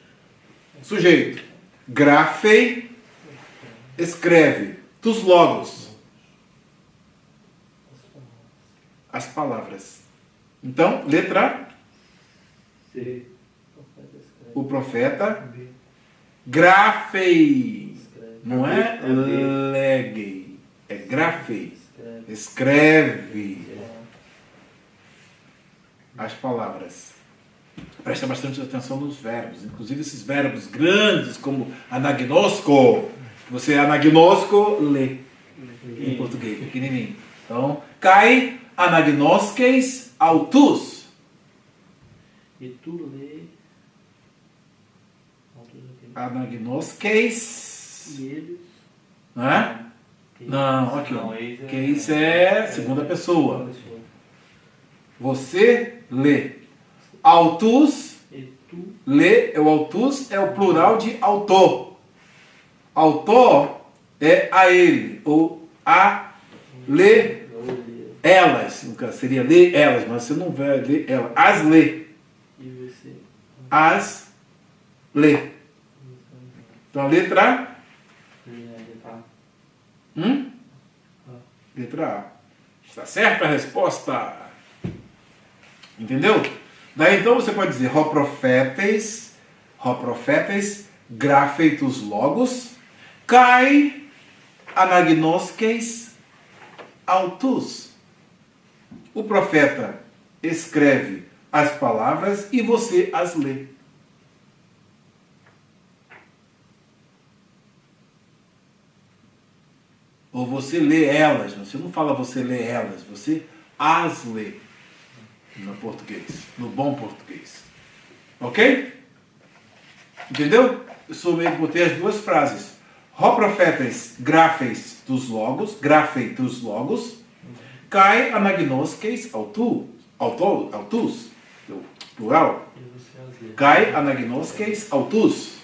Sujeito. Grafei. Escreve. Tus logos. As palavras. Então, letra C. O profeta. Grafei. Não é leguei. É grafei. Escreve as palavras. Presta bastante atenção nos verbos, inclusive esses verbos grandes como anagnosco. Você anagnosco, lê em português, pequenininho. Então, kai anagnosques autus. E tu lê. Anagnosques. E eles. Não é? Não, aqui ó. Case é segunda pessoa. Você lê. Autus, E tu. lê, o autus é o plural de autor. Autor é a ele, ou a lê elas. No caso, seria ler elas, mas você não vai ler elas. As lê. E você. As lê. Então a letra Letra A. Está certa a resposta. Entendeu? Daí então você pode dizer ho profetes, grafeitus logos, kai anagnosques autus. O profeta escreve as palavras e você as lê. Ou você lê elas, você não fala você lê elas, você as lê no português, no bom português. Ok? Entendeu? Eu sou meio que botei as duas frases. Ho profetes grafeis tus logos, kai anagnosques autus, plural. E você as lê. Kai anagnosques autus.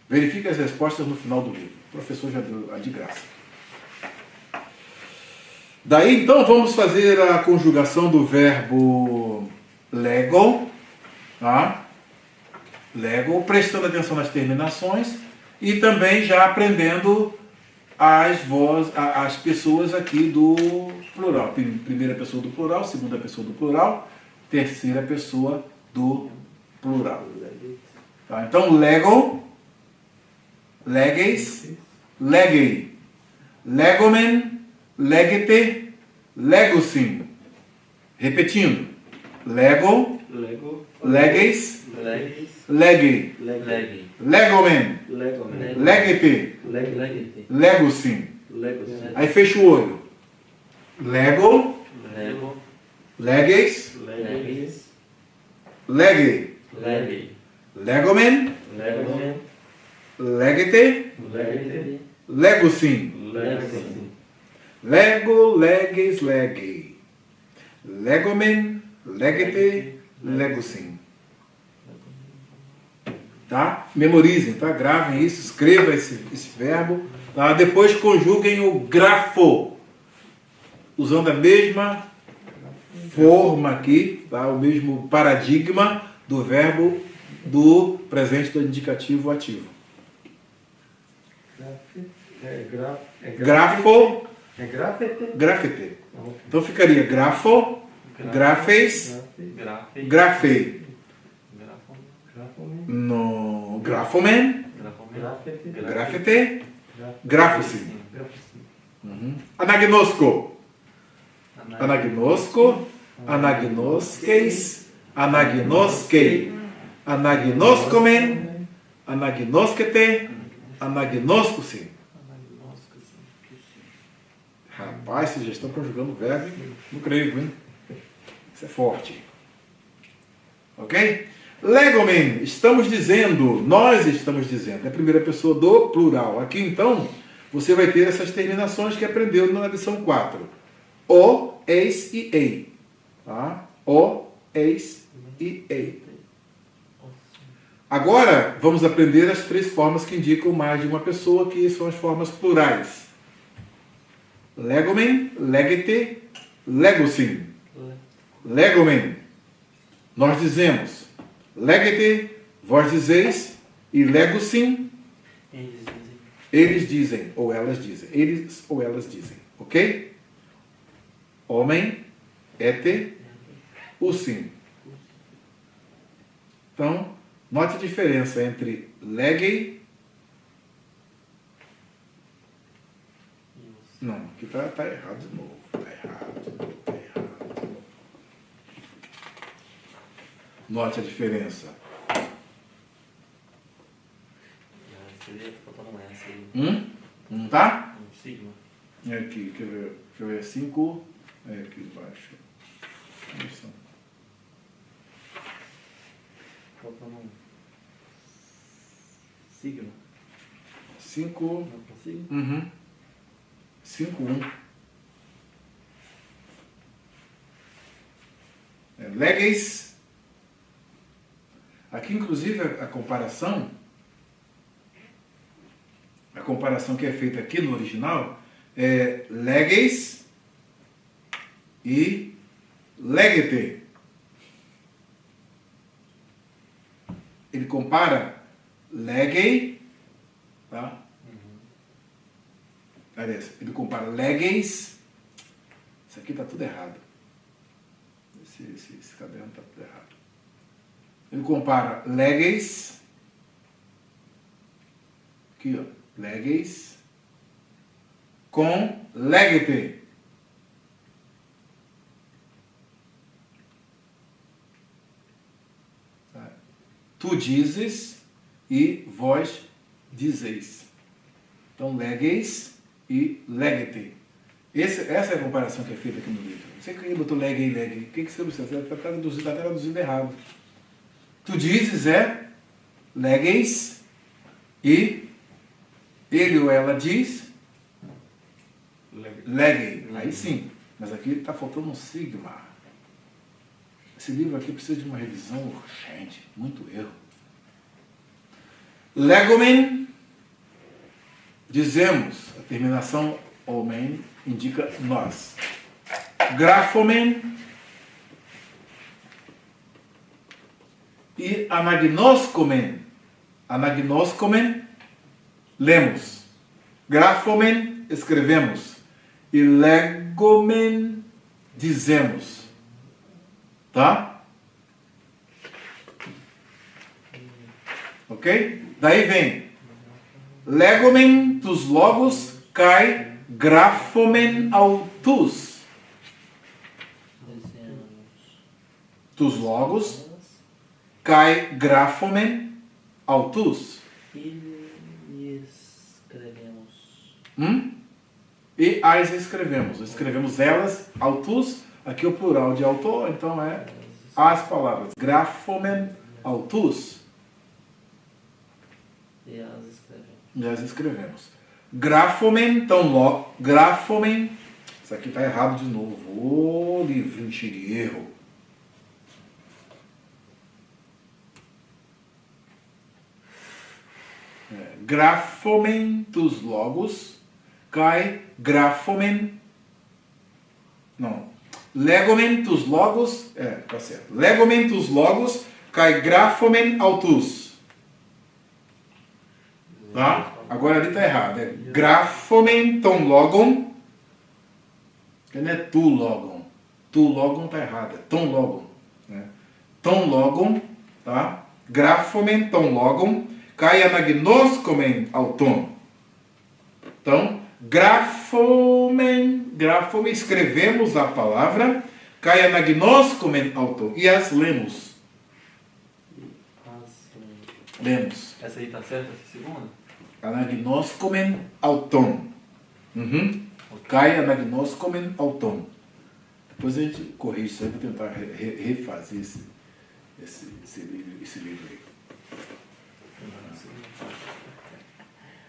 Verifique as respostas no final do livro. O professor já deu a de graça. Daí, então, vamos fazer a conjugação do verbo lego, tá? Lego, prestando atenção nas terminações e também já aprendendo as pessoas aqui do plural. Primeira pessoa do plural, segunda pessoa do plural, terceira pessoa do plural. Tá? Então, lego, legeis, legei, legomen, legete, legosim. Repetindo. Lego, legeis, legei, legomen, legete, legosim. Aí fecha o olho. Lego, legeis, legei, legomen, legete, Legete. legosim. Legosim. Lego, leges, lege. Legomen, legete, legosim. Tá? Memorizem, tá? Gravem isso, escreva esse verbo. Tá? Depois conjuguem o grafo, usando a mesma forma aqui, tá? O mesmo paradigma do verbo do presente do indicativo ativo. Grafo, É grafete? grafete. Então ficaria grafo, grafes, Grafe. grafei. Grafome. No grafomen, Grafome. Grafete. grafete, grafosim. Grafome. Anagnosco, anagnosco, anagnosqueis, anagnosquei, anagnoscomen, anagnosquete, anagnoscosim. Rapaz, vocês já estão conjugando o verbo no grego, hein? Isso é forte. Ok? Legomen, nós estamos dizendo, é a primeira pessoa do plural. Aqui, então, você vai ter essas terminações que aprendeu na lição 4. O, eis e ei. Tá? O, eis e ei. Agora, vamos aprender as 3 formas que indicam mais de uma pessoa, que são as formas plurais. Legomen, legete, legosim. Legomen. Nós dizemos legete, vós dizeis, e legosim, eles dizem, ou elas dizem. Eles ou elas dizem. Ok? Homem, ete, usim. Então, note a diferença entre legei. Não, aqui tá errado de novo. Tá errado de novo. Note a diferença. Seria faltando um S aí. Não tá? Um sigma. É aqui, quer ver? Deixa eu ver. 5. É aqui embaixo. Isso. Faltando um sigma. 5. Não consigo. 5, 1. Leges. Aqui, inclusive, a comparação que é feita aqui no original é leges e legete. Ele compara legei, tá? Aliás, ele compara leges. Isso aqui está tudo errado. Esse caderno está tudo errado. Ele compara leges, aqui ó, leges, com legete. Tu dizes e vós dizeis. Então, leges e legete. Essa é a comparação que é feita aqui no livro. Você que botou leg e leg. O que você observa? Você está traduzindo errado. Tu dizes é leges e ele ou ela diz legei. Aí sim. Mas aqui está faltando um sigma. Esse livro aqui precisa de uma revisão urgente. Muito erro. Legomen. Dizemos, a terminação omen indica nós. Grafomen e anagnoscomen. Anagnoscomen, lemos. Grafomen, escrevemos. E legomen, dizemos. Tá? Ok? Daí vem legomen, tus logos, kai grafomen autus. Tus logos, kai grafomen autus. E escrevemos. E as escrevemos. Escrevemos elas, autus, aqui o plural de autor, então é as palavras. Grafomen autus. E as escrevemos. Nós escrevemos. Graphomen, então, graphomen. Isso aqui está errado de novo. Ô, livrinho cheio de erro. Graphomen tus logos, kai graphomen. Não. Legomen tus logos, tá certo. Legomen tus logos, kai graphomen autus. Tá? Agora ali tá errado. É graphomen ton logon. Que não é tu logon. Tu logon tá errado. É ton logon. Né? Ton logon, tá? Graphomen ton logon, kai anagnoskomen auton. Então, graphomen, escrevemos a palavra, kai anagnoskomen auton. E as lemos. Lemos. Essa aí tá certa, essa segunda? Anagnoskomen auton. Kai anagnoskomen auton. Depois a gente corrige isso aí para tentar refazer esse livro aí.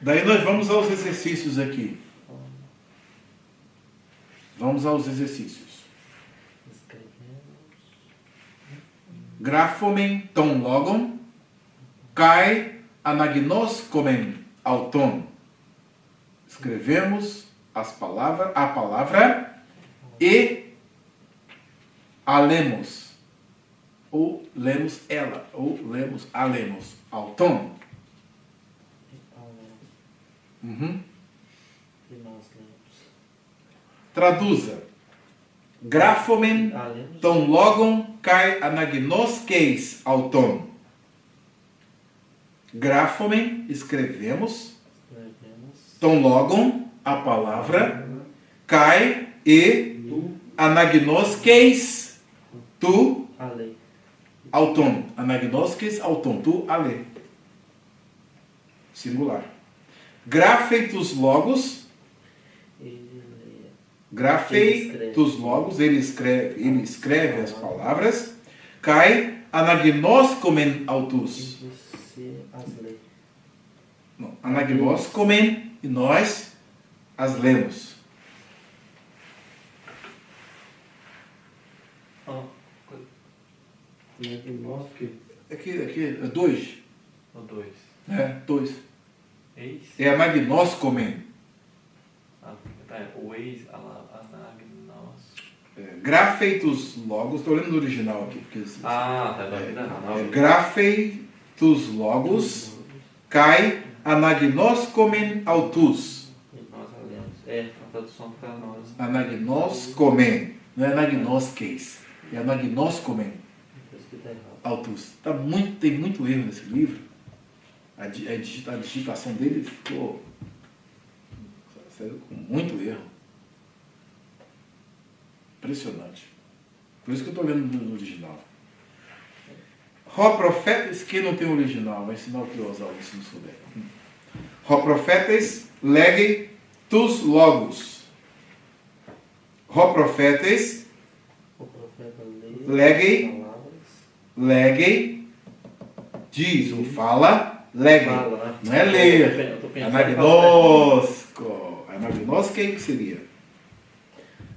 Daí nós vamos aos exercícios aqui. Vamos aos exercícios. Graphomen ton logon, kai anagnoskomen auton. Escrevemos a palavra e a lemos. Ou lemos ela, ou lemos a lemos. Auton. E nós lemos. Traduza. Graphomen Lemos. ton logon kai anagnoskeis auton. Graphomen, escrevemos. Ton logon, a palavra. Kai e anagnoskeis tu Ale. auton. Anagnoskeis auton. Tu ale. Singular. Grafeitus logos. Grafeitus logos. Ele escreve as palavras. Kai anagnoskomen autus. E você as lê. Não, anagnoskomen e nós as lemos. Aqui é dois. Ou dois? Dois. Eis? É anagnoskomen. Tá, o eis, anagnos. Grafeitus logos. Estou lendo no original aqui. Porque, Tá vida errada. grafeitus logos. Kai anagnoskomen autus. E nós a lemos. A tradução para nós. Anagnoskomen. Não é anagnoskeis. É anagnoskomen Depois que tá errado. autus. Tem muito erro nesse livro. A digitação dele saiu com muito erro. Impressionante. Por isso que eu estou lendo no original. Ró profetas, quem não tem o original, vai ensinar o que aos alunos se não souber. Ró profetas, legem tus logos. Ró profetas, O profeta lê legem, palavras. diz ou fala, legem. Fala, né? Não é ler. Eu tô pensando em Anagnosco. Anagnosco quem que seria?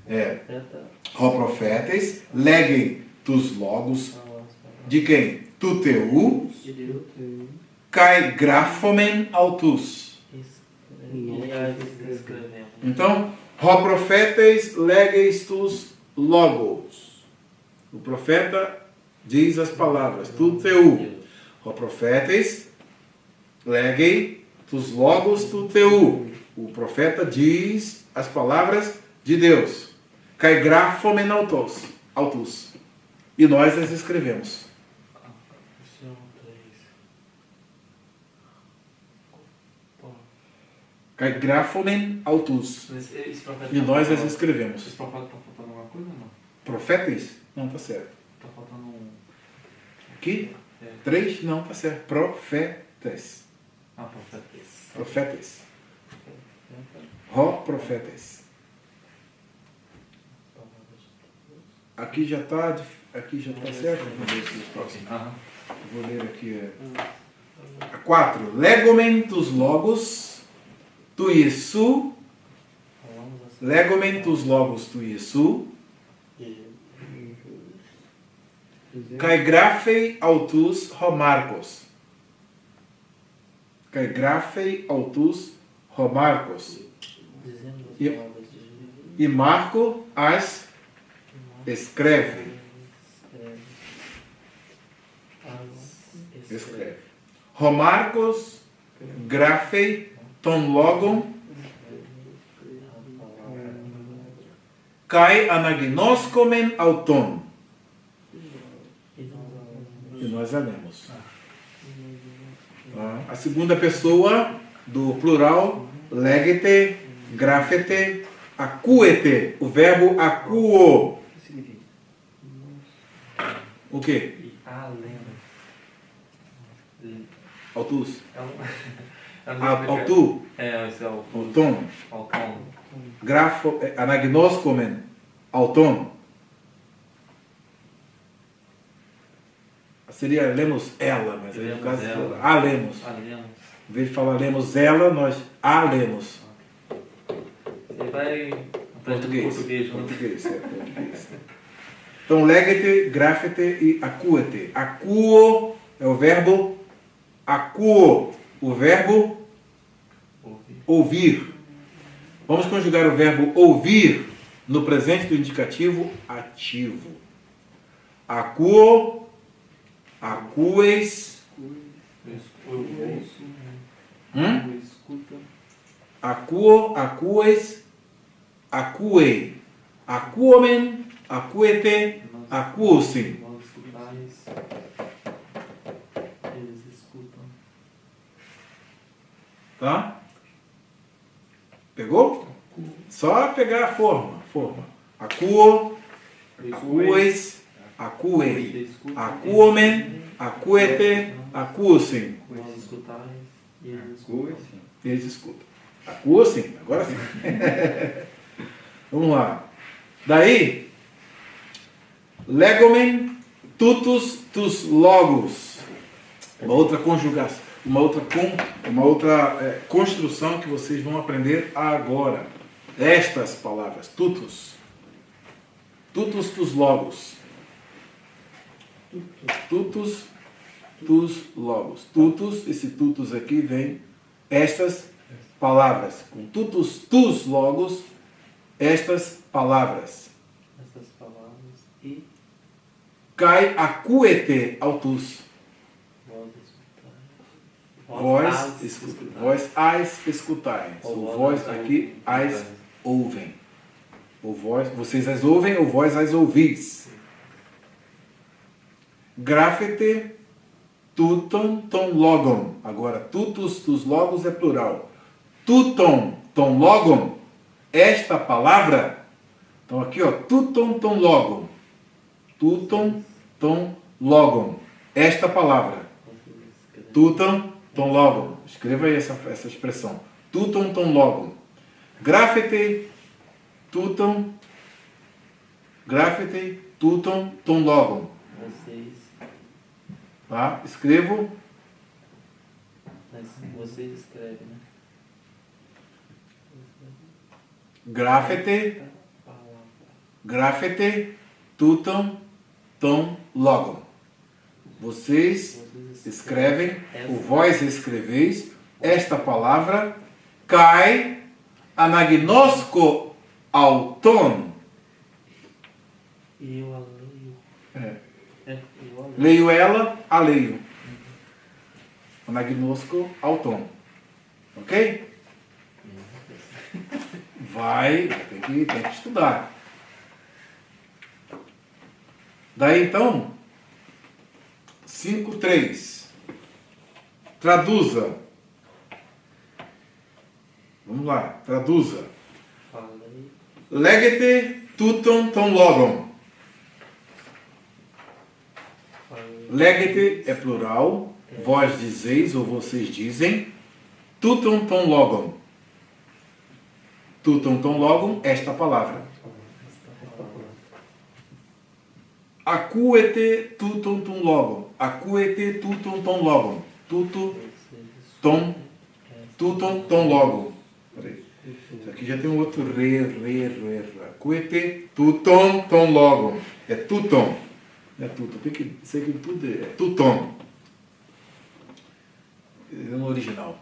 profeta. Ró profetas, legem tus logos. Palavras. De quem? Tu teu, De Deus. kai graphomen autus. E aí escrevemos. Então, Ró profetas, legeis tus logos. O profeta diz as palavras, tu teu. Ró profetas, legei tus logos, tu teu. O profeta diz as palavras de Deus. Kai graphomen autus. E nós as escrevemos. São 3. Kai graphomen autus. Esse profeta E nós as escrevemos. Esse profeta tá faltando alguma coisa ou não? Profetas? Não, tá certo. Tá faltando um. Aqui? 3? Não, tá certo. Profetas. Profetas. Profetas. Ró profetas. Aqui já está certo. Vou ver se os próximos. Aham. Vou ler aqui. A 4. Legomen tus logos tu Iesu. Legomen tus logos tu Iesu. Kai grafei autus Romarcos. Kai grafei autus Romarcos. Dizendo as E- palavras de Jesus. E Marco as escreve. Escreve. Romarcos grafei ton logon kai anagnoskomen auton. E nós a lemos. Tá? A segunda pessoa do plural, legete, grafete, acuete. O verbo acuo. O que significa? O quê? E a lenda. Autus. É um Autu. esse é o Auton. Alton. Grafo, anagnoskomen. Auton. Seria lemos ela, mas aí no Lemos caso ela. a lemos. Alemos. Em vez de falar lemos ela, nós a lemos. Você vai aprendendo português, né? Português, português. Então, legete, grafete e acuete. Acuo é o verbo acuo. O verbo ouvir. Vamos conjugar o verbo ouvir no presente do indicativo ativo. Acuo, acues, acuo, acues, acuei, acuomen, acuete, acuosim. Vós escutais, eles escutam. Tá? Pegou? Só pegar a forma. Acuo, acues, acuei, acuomen, acuete, acuosim. Vós escutais e eles escutam. Eles escutam. Acuosim, agora sim. Vamos lá. Daí, legomen tutus tus logos. Uma outra conjugação, uma outra construção que vocês vão aprender agora. Estas palavras, tutus. Tutus tus logos. Tutus tus logos. Tutus, esse tutus aqui vem estas palavras. Com tutus tus logos, estas palavras. Essas palavras e Kai acuete autus. vós Vós escutais. vós as escutais. O vós aqui as ouvem. O vós, vocês as ouvem ou vós as ouvis. Grafete tuton ton logon. Agora, tutus tus logos é plural. Tuton ton logon. Esta palavra. Então aqui, ó, tuton ton logon. Tuton ton logon. Esta palavra. Tuton ton logon. Escreva aí essa expressão. Tuton ton logon. Grafete tuton. Grafete tuton ton logon. Vocês, Tá? Escrevo. mas vocês escrevem, né? Grafete. Palavra. Grafete tuton ton logon. Vocês escrevem, ou vós escreveis, esta palavra, kai anagnosko auton. E eu a leio. É. Eu a leio. Leio ela, a leio. Anagnosko auton. Ok? Vai, tem que estudar. Daí então, 5.3. Traduza. Vamos lá, traduza. Falei. Legete tuton ton logon. Falei. Legete é plural. Vós dizeis ou vocês dizem. Tuton ton logon. Tuton ton logon, esta palavra. Acuete tuton ton logon. Acuete tuton ton logon. tuto, tom, tuton, tom logo. Peraí. Isso aqui já tem um outro re. Acuete, tuton, tom logo. É tuton. Não é tuton. Tem que ser que tudo é tuton. É no original.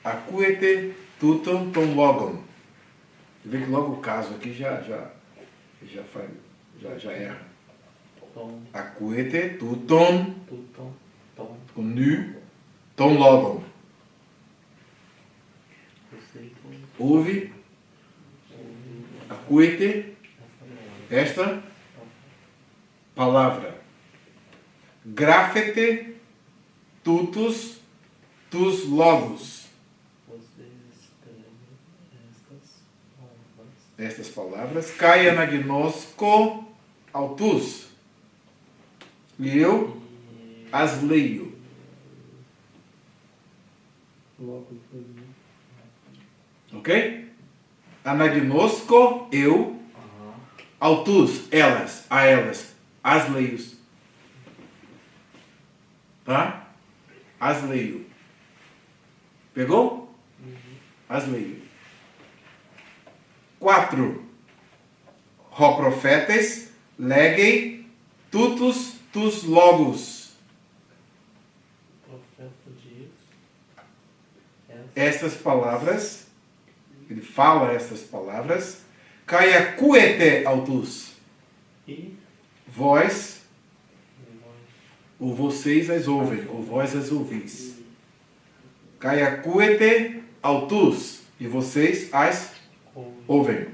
Acuete, tuton, tom logo. Você vê que logo o caso aqui já erra. Tom, Acuete, tuton, tuton, tom, com nu, tom logo. você com Ouve, acuete, esta palavra. Grafete, tutus, tus logos. você escreve estas palavras. Estas palavras. Kai anagnosco autus. E eu E as leio. Logo depois, né? Ok? Anagnosco, eu. Autus, elas, a elas. As leio. Tá? As leio. Pegou? As leio. 4. Ho profetes, legei, tutus, tus logos. o profeta diz Estas palavras, ele fala estas palavras, kai acuete autus. e Vós, nós ou vocês as ouvem, ou vós as ouvis. Kai acuete autus, e vocês as ouvem.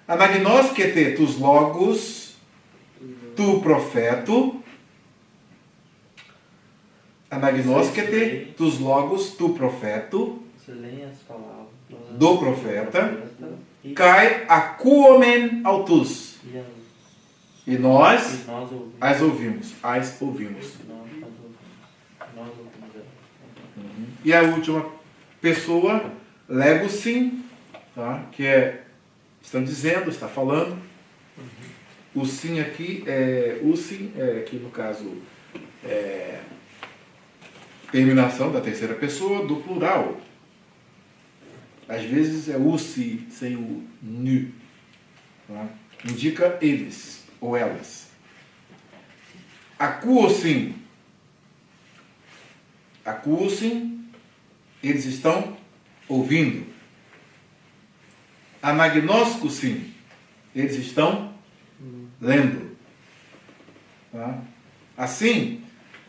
Anagnoskete tus logos, tu profeto. Anagnoskete tus logos, tu profeto. você lê as palavras Do profeta. e Kai acuomen autus. e E nós nós ouvimos. as ouvimos. As ouvimos. Nós ouvimos ela. E a última pessoa, legosim, tá? Que é, estão dizendo, está falando. O sim aqui é, o sim é aqui no caso, é, terminação da terceira pessoa do plural. Às vezes é o si sem o nu. Tá? Indica eles ou elas. Acuosim. Acuosim, eles estão ouvindo. Anagnoscosim, eles estão lendo. Tá? Assim,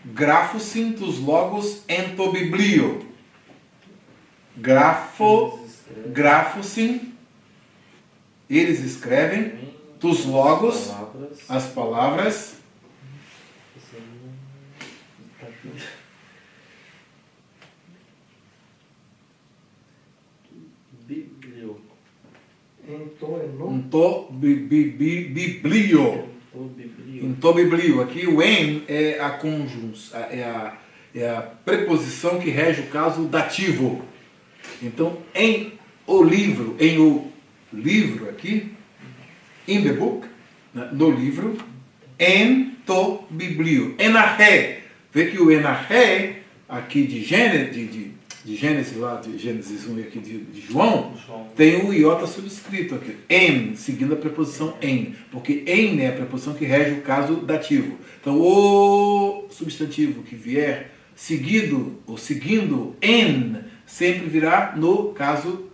grafosim tus logos entobiblio. Grafosim, eles escrevem tus logos, Palavras. as palavras. Você não está aqui. Biblio. Então é no. Biblio. O biblio. Entobiblio. Aqui o en é a conjunção, é a preposição que rege o caso dativo. Então, em o livro aqui, in the book, né, no livro, entobiblio. Enarré. Vê que o enarré aqui de Gênesis lá, de Gênesis 1 e aqui de João, tem o iota subscrito aqui. En, seguindo a preposição en. Porque en é a preposição que rege o caso dativo. Então, o substantivo que vier seguido ou seguindo en, sempre virá no caso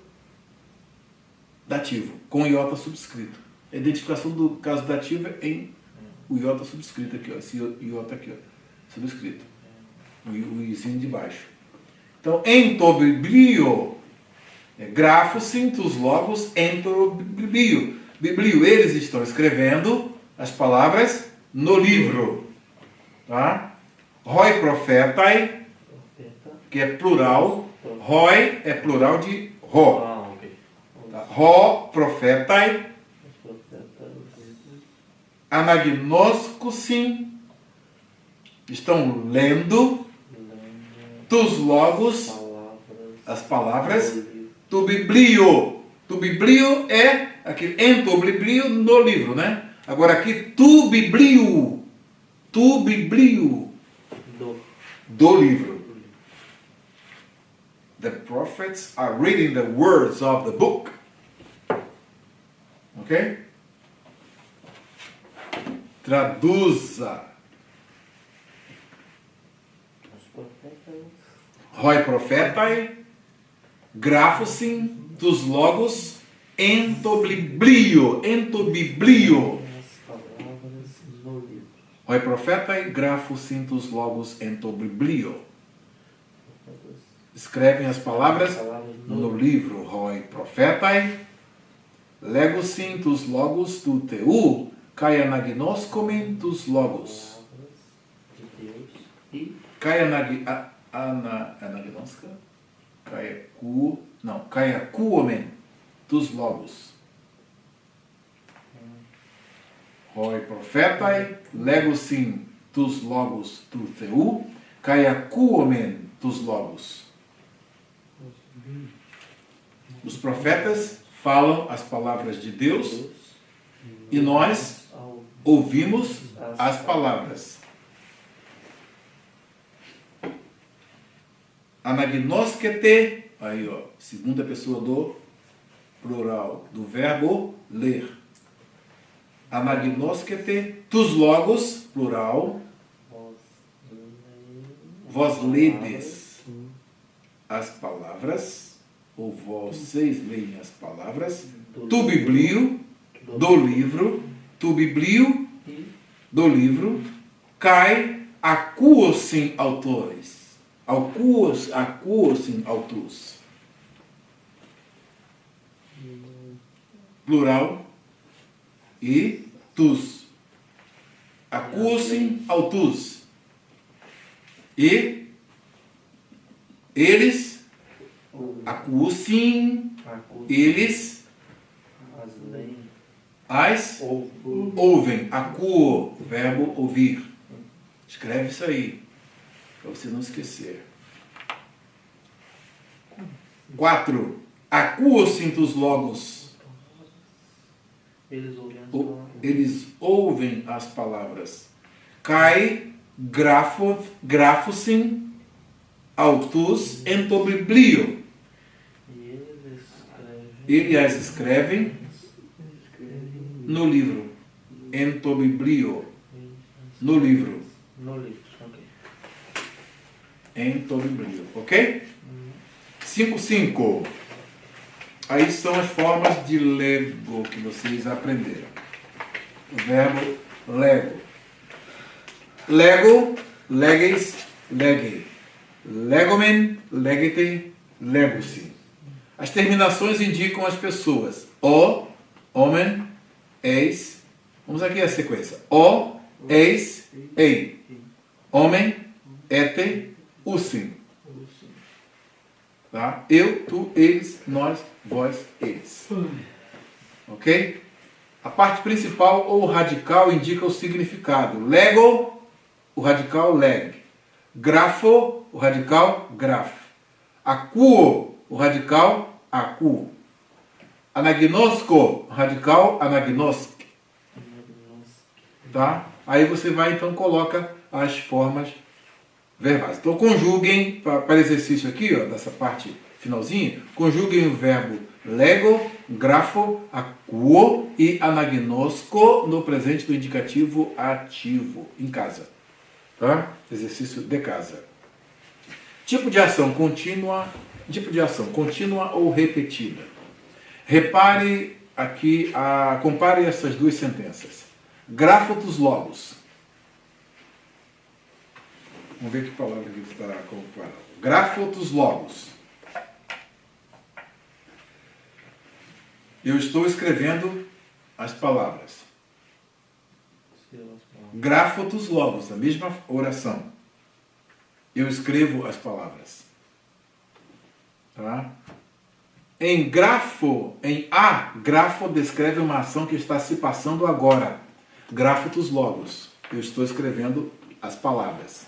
dativo, com iota subscrito. A identificação do caso dativo é em o iota subscrito aqui, ó, esse iota aqui, ó, subscrito. O izinho de baixo. Então, entobiblio, grafosim tus logos entobiblio. Biblio, eles estão escrevendo as palavras no livro. Tá? Roi profetai, que é plural. Roi é plural de ro. Ah, ok. Tá? Ro profetai, Os profetas anagnoscosim, estão lendo tus logos, as palavras, tu biblio. Tu biblio é aqui, entobiblio no livro, né? Agora aqui, tu biblio. Tu biblio. do do livro. The prophets are reading the words of the book. Ok? Traduza. Os profetas. Hoi profetai, graphosin tus logos ento biblio. As palavras do livro. Hoi profetai, graphosin tus logos ento biblio. Profetas. Escrevem as palavras Palavras no livro. Hoi profetai, legosin tus logos tu teu, kai anagnoskomen tus logos. Palavras de Deus e Kai anagnoska? Kai akuomen tus logos. Hoi profetai, legosin tus logos tu teu, kai akuomen tus logos. Os profetas falam as palavras de Deus e nós ao ouvimos as palavras. Anagnoskete, aí ó, segunda pessoa do plural, do verbo ler. Anagnoskete, tus logos, plural, vós ledes as palavras, ou vocês leem as palavras, tu biblio, do livro, tu biblio, do livro, kai akuosin autores. Akuosin autos. Plural e tus. Akuosin autos. E eles, akuosin, eles as leis as ouvem. Akuo, verbo ouvir. Escreve isso aí, para você não esquecer. 4. Akuosin tus logos. eles ouvem as palavras. Eles ouvem as palavras. Kai graphosin autus ento biblio. E eles escrevem Ele as escrevem no livro. Ento biblio. No livro. no livro. Ok. Ento biblio. Ok? 5.5. Aí são as formas de lego que vocês aprenderam. O verbo lego. Lego, leges, legei. Legomen, legete, legosi. As terminações indicam as pessoas. O, homem, eis. Vamos aqui a sequência. O, eis, ei. Homem, ete, usim. Tá? Eu, tu, eles, nós, vós, eles. Ok? A parte principal ou radical indica o significado. Lego, o radical leg. Grafo, o radical graf. Akuo, o radical akuo. Anagnosko, o radical anagnosk. Tá? Aí você vai então coloca as formas verbais. Então conjuguem, para exercício aqui, ó, dessa parte finalzinha, conjuguem o verbo lego, grafo, akuo e anagnosko no presente do indicativo ativo, em casa. Tá? Exercício de casa. Tipo de ação contínua ou repetida. Repare aqui, compare essas duas sentenças. Graphotus logos. Vamos ver que palavra que está comparando. Graphotus logos. Eu estou escrevendo as palavras. Graphotus logos, a mesma oração. Eu escrevo as palavras. Tá? Em grafo descreve uma ação que está se passando agora. Graphotus logos. Eu estou escrevendo as palavras.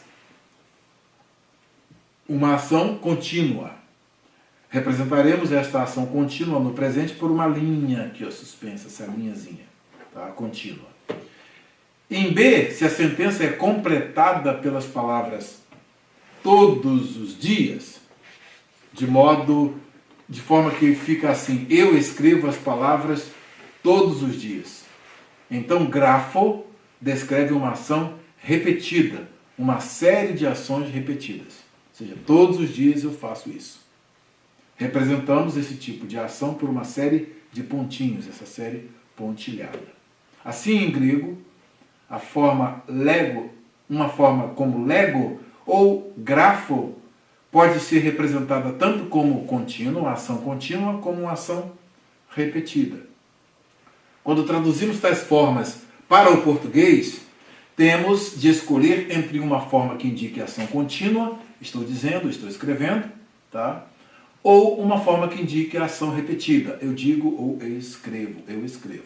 Uma ação contínua. Representaremos esta ação contínua no presente por uma linha aqui, ó, suspensa, essa linhazinha, tá? Contínua. Em B, se a sentença é completada pelas palavras todos os dias, de forma que fica assim: eu escrevo as palavras todos os dias. Então, grafo descreve uma ação repetida, uma série de ações repetidas. Ou seja, todos os dias eu faço isso. Representamos esse tipo de ação por uma série de pontinhos, essa série pontilhada. Assim, em grego, a forma lego, uma forma como lego ou grafo, pode ser representada tanto como contínua, uma ação contínua, como uma ação repetida. Quando traduzimos tais formas para o português, temos de escolher entre uma forma que indique ação contínua, estou dizendo, estou escrevendo, tá? Ou uma forma que indique ação repetida, eu digo ou eu escrevo, eu escrevo.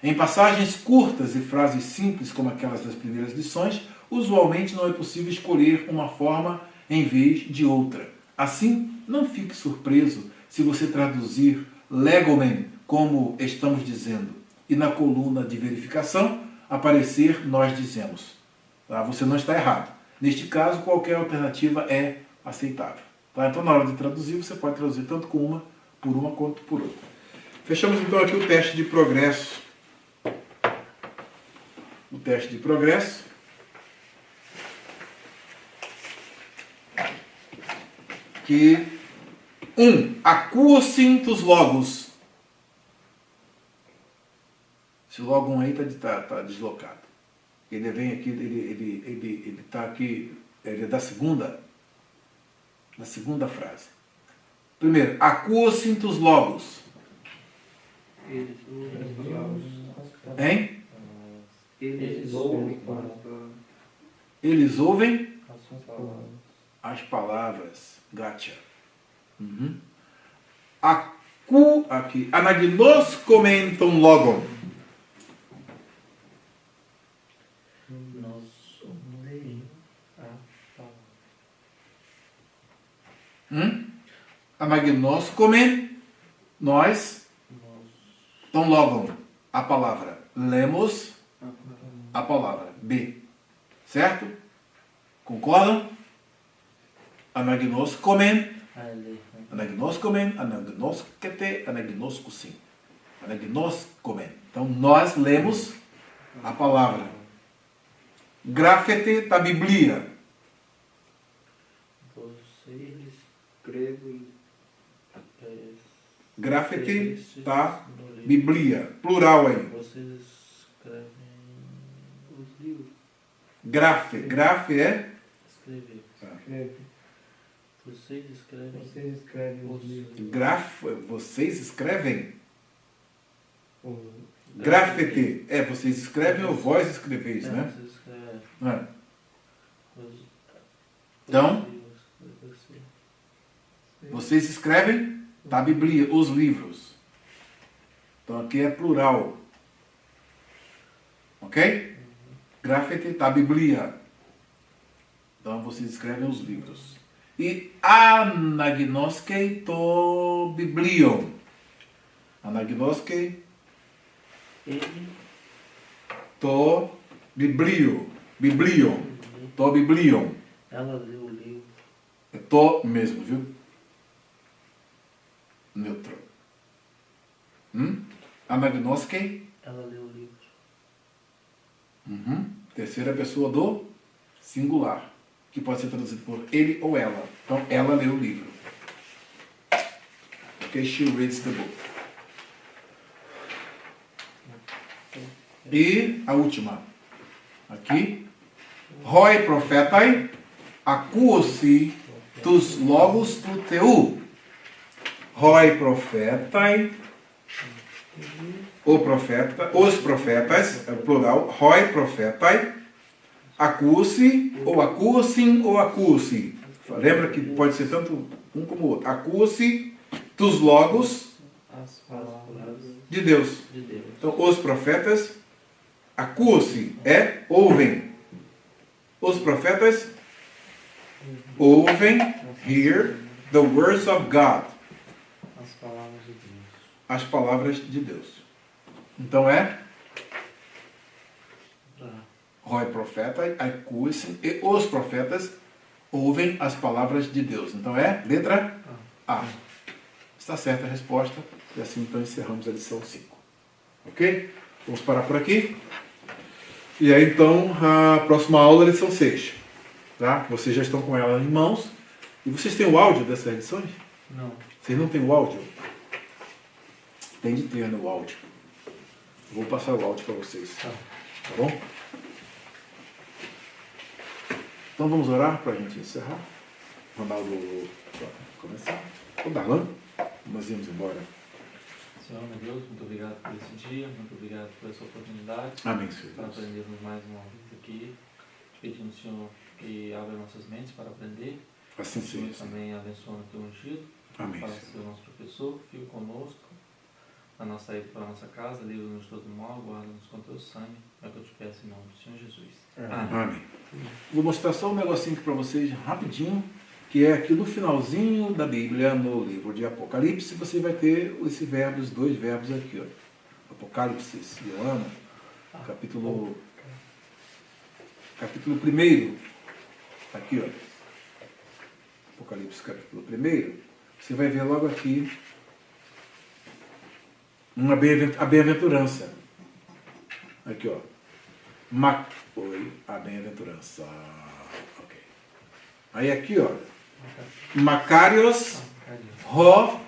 Em passagens curtas e frases simples, como aquelas das primeiras lições, usualmente não é possível escolher uma forma em vez de outra. Assim, não fique surpreso se você traduzir legomen como estamos dizendo e na coluna de verificação aparecer nós dizemos. Tá? Você não está errado. Neste caso, qualquer alternativa é aceitável. Tá? Então, na hora de traduzir, você pode traduzir tanto com uma, por uma, quanto por outra. Fechamos então aqui o teste de progresso. O teste de progresso. Que 1. Acuosim tus logos. Esse logo 1 aí está deslocado. Ele vem aqui, ele está aqui, ele é da segunda frase. Primeiro, acuosim tus logos. Eles ouvem as palavras. Hein? Eles ouvem as palavras. Eles ouvem As palavras. as palavras. Gotcha. Aqui. Anagnos comentam logon. Nós leem a palavra. Anagnos comen. Nós. Então logon. A palavra. Lemos a palavra. B. Certo? Concordam? Anagnos comen. Anagnos comen. Anagnos kete. Anagnos kusim. Anagnos comen. Então nós lemos a palavra. Grafete da Biblia. Vocês Escrevem. Grafete da Biblia. Plural aí. Vocês escrevem. Os livros. Grafe. Grafe é? Escrever. Escreve. Vocês escrevem. Vocês escrevem os livros. Graf. Vocês escrevem? Os- Grafete. É, vocês escrevem ou vós escreveis, né? Vocês escrevem. É. Os- Então? Você- Vocês escrevem da Bíblia, os livros. Então aqui é plural. Ok? Grafete da Bíblia. Então vocês escrevem os livros. E anagnoskei to biblion. Anagnoskei Ele to biblio. Biblion. To biblion. Ela leu o livro. É to mesmo, viu? Neutro. Anagnoskei. Ela leu o livro. Terceira pessoa do singular, que pode ser traduzido por ele ou ela. Então, ela leu o livro. Ok? She reads the book. E a última. Aqui. Hoi profetai, acuosi tus logos tu teu. Hoi profetai, os profetas, é o plural, hoi profetai, acuosi, ou acuosim, ou acuosi. Lembra que pode ser tanto um como o outro. Acuosi tus logos As palavras de Deus. de Deus. Então, os profetas, acuosi, é ouvem. Os profetas ouvem, hear the words of God. As palavras de Deus. As palavras de Deus. Então é Tá. Hoi profeta, acuosim, e os profetas ouvem as palavras de Deus. Então é letra A. Está certa a resposta. E assim então encerramos a lição 5. Ok? Vamos parar por aqui. E aí então a próxima aula é a lição 6. Tá? Vocês já estão com ela em mãos. E vocês têm o áudio dessas lições? Não. Vocês não têm o áudio? Tem de ter no áudio. Vou passar o áudio para vocês. Tá bom? Então vamos orar para a gente encerrar. Ronaldo, para começar. O Darlan, nós íamos embora. Senhor, meu Deus, muito obrigado por esse dia, muito obrigado por essa oportunidade. Amém, Senhor Para Deus. aprendermos mais uma vez aqui. Pedimos, Senhor, que abra nossas mentes para aprender. Assim O Senhor seja. também abençoa o teu ungido. Amém, Para Senhor. ser o nosso professor, fique conosco. Na nossa saída para a nossa casa, livra-nos de todo mal, guarda-nos com teu sangue. É o que eu te peço em nome do Senhor Jesus. Amém. Vou mostrar só um negocinho aqui para vocês, rapidinho, que é aqui no finalzinho da Bíblia, no livro de Apocalipse, você vai ter esse verbo, os dois verbos aqui, ó. Apocalipse, Joana, capítulo 1, aqui, ó. Apocalipse, capítulo 1, você vai ver logo aqui a bem-aventurança. Aqui, ó. A bem-aventurança. Ok. Aí aqui, ó. Makarios ho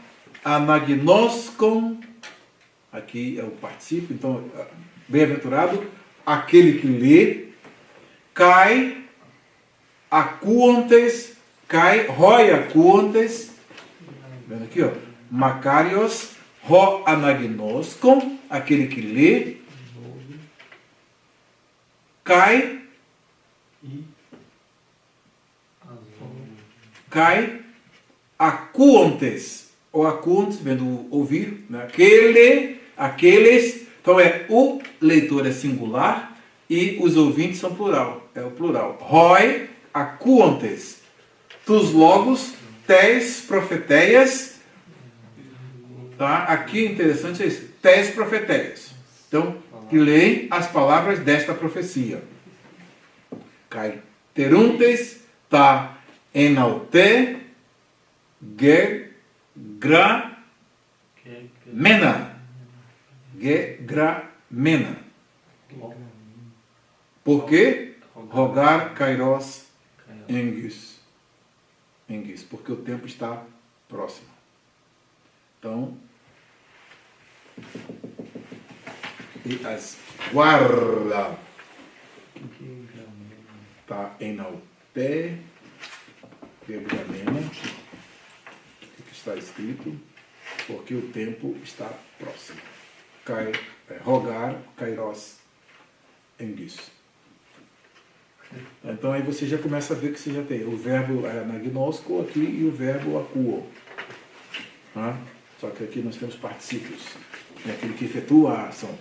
anagnoskon. Aqui é o particípio. Então, bem-aventurado aquele que lê. Kai acuantes. Kai roi acuantes. Vendo aqui, ó. Makarios ho anagnoskon. Aquele que lê. Kai acuantes, ou acuantes, vendo ouvir, né? Aqueles, então o leitor é singular e os ouvintes são plural, é o plural. Roi acuantes, tus logos, tes profeteias, tá? Aqui interessante é isso, tes profeteias. Então, que leem as palavras desta profecia. Kai teruntes ta enaute gegramena. Gegramena. Por quê? Rogar kairos engis. Porque o tempo está próximo. Então, e as guarda tá em alté o que está escrito, porque o tempo está próximo. Rogar kairos engis. Então aí você já começa a ver que você já tem o verbo anagnosko aqui e o verbo acuo. Tá? Só que aqui nós temos particípios. É aquele que efetua a ação.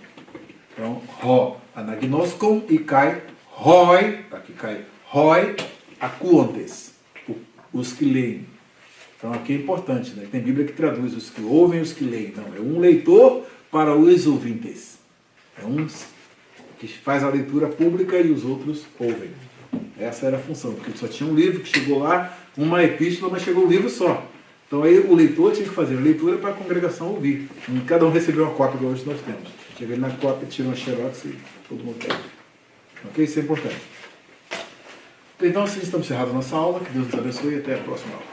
Então, ro anagnoskon e cai roi, aqui cai roi acuantes, os que leem. Então aqui é importante, né? Tem Bíblia que traduz os que ouvem e os que leem. Não, é um leitor para os ouvintes. É um que faz a leitura pública e os outros ouvem. Essa era a função, porque só tinha um livro que chegou lá, uma epístola, mas chegou um livro só. Então aí o leitor tinha que fazer a leitura para a congregação ouvir. Cada um recebeu uma cópia, igual hoje nós temos. Chega na cópia, tira uma xerox e todo mundo tem. Ok? Isso é importante. Então, assim estamos encerrando a nossa aula. Que Deus nos abençoe e até a próxima aula.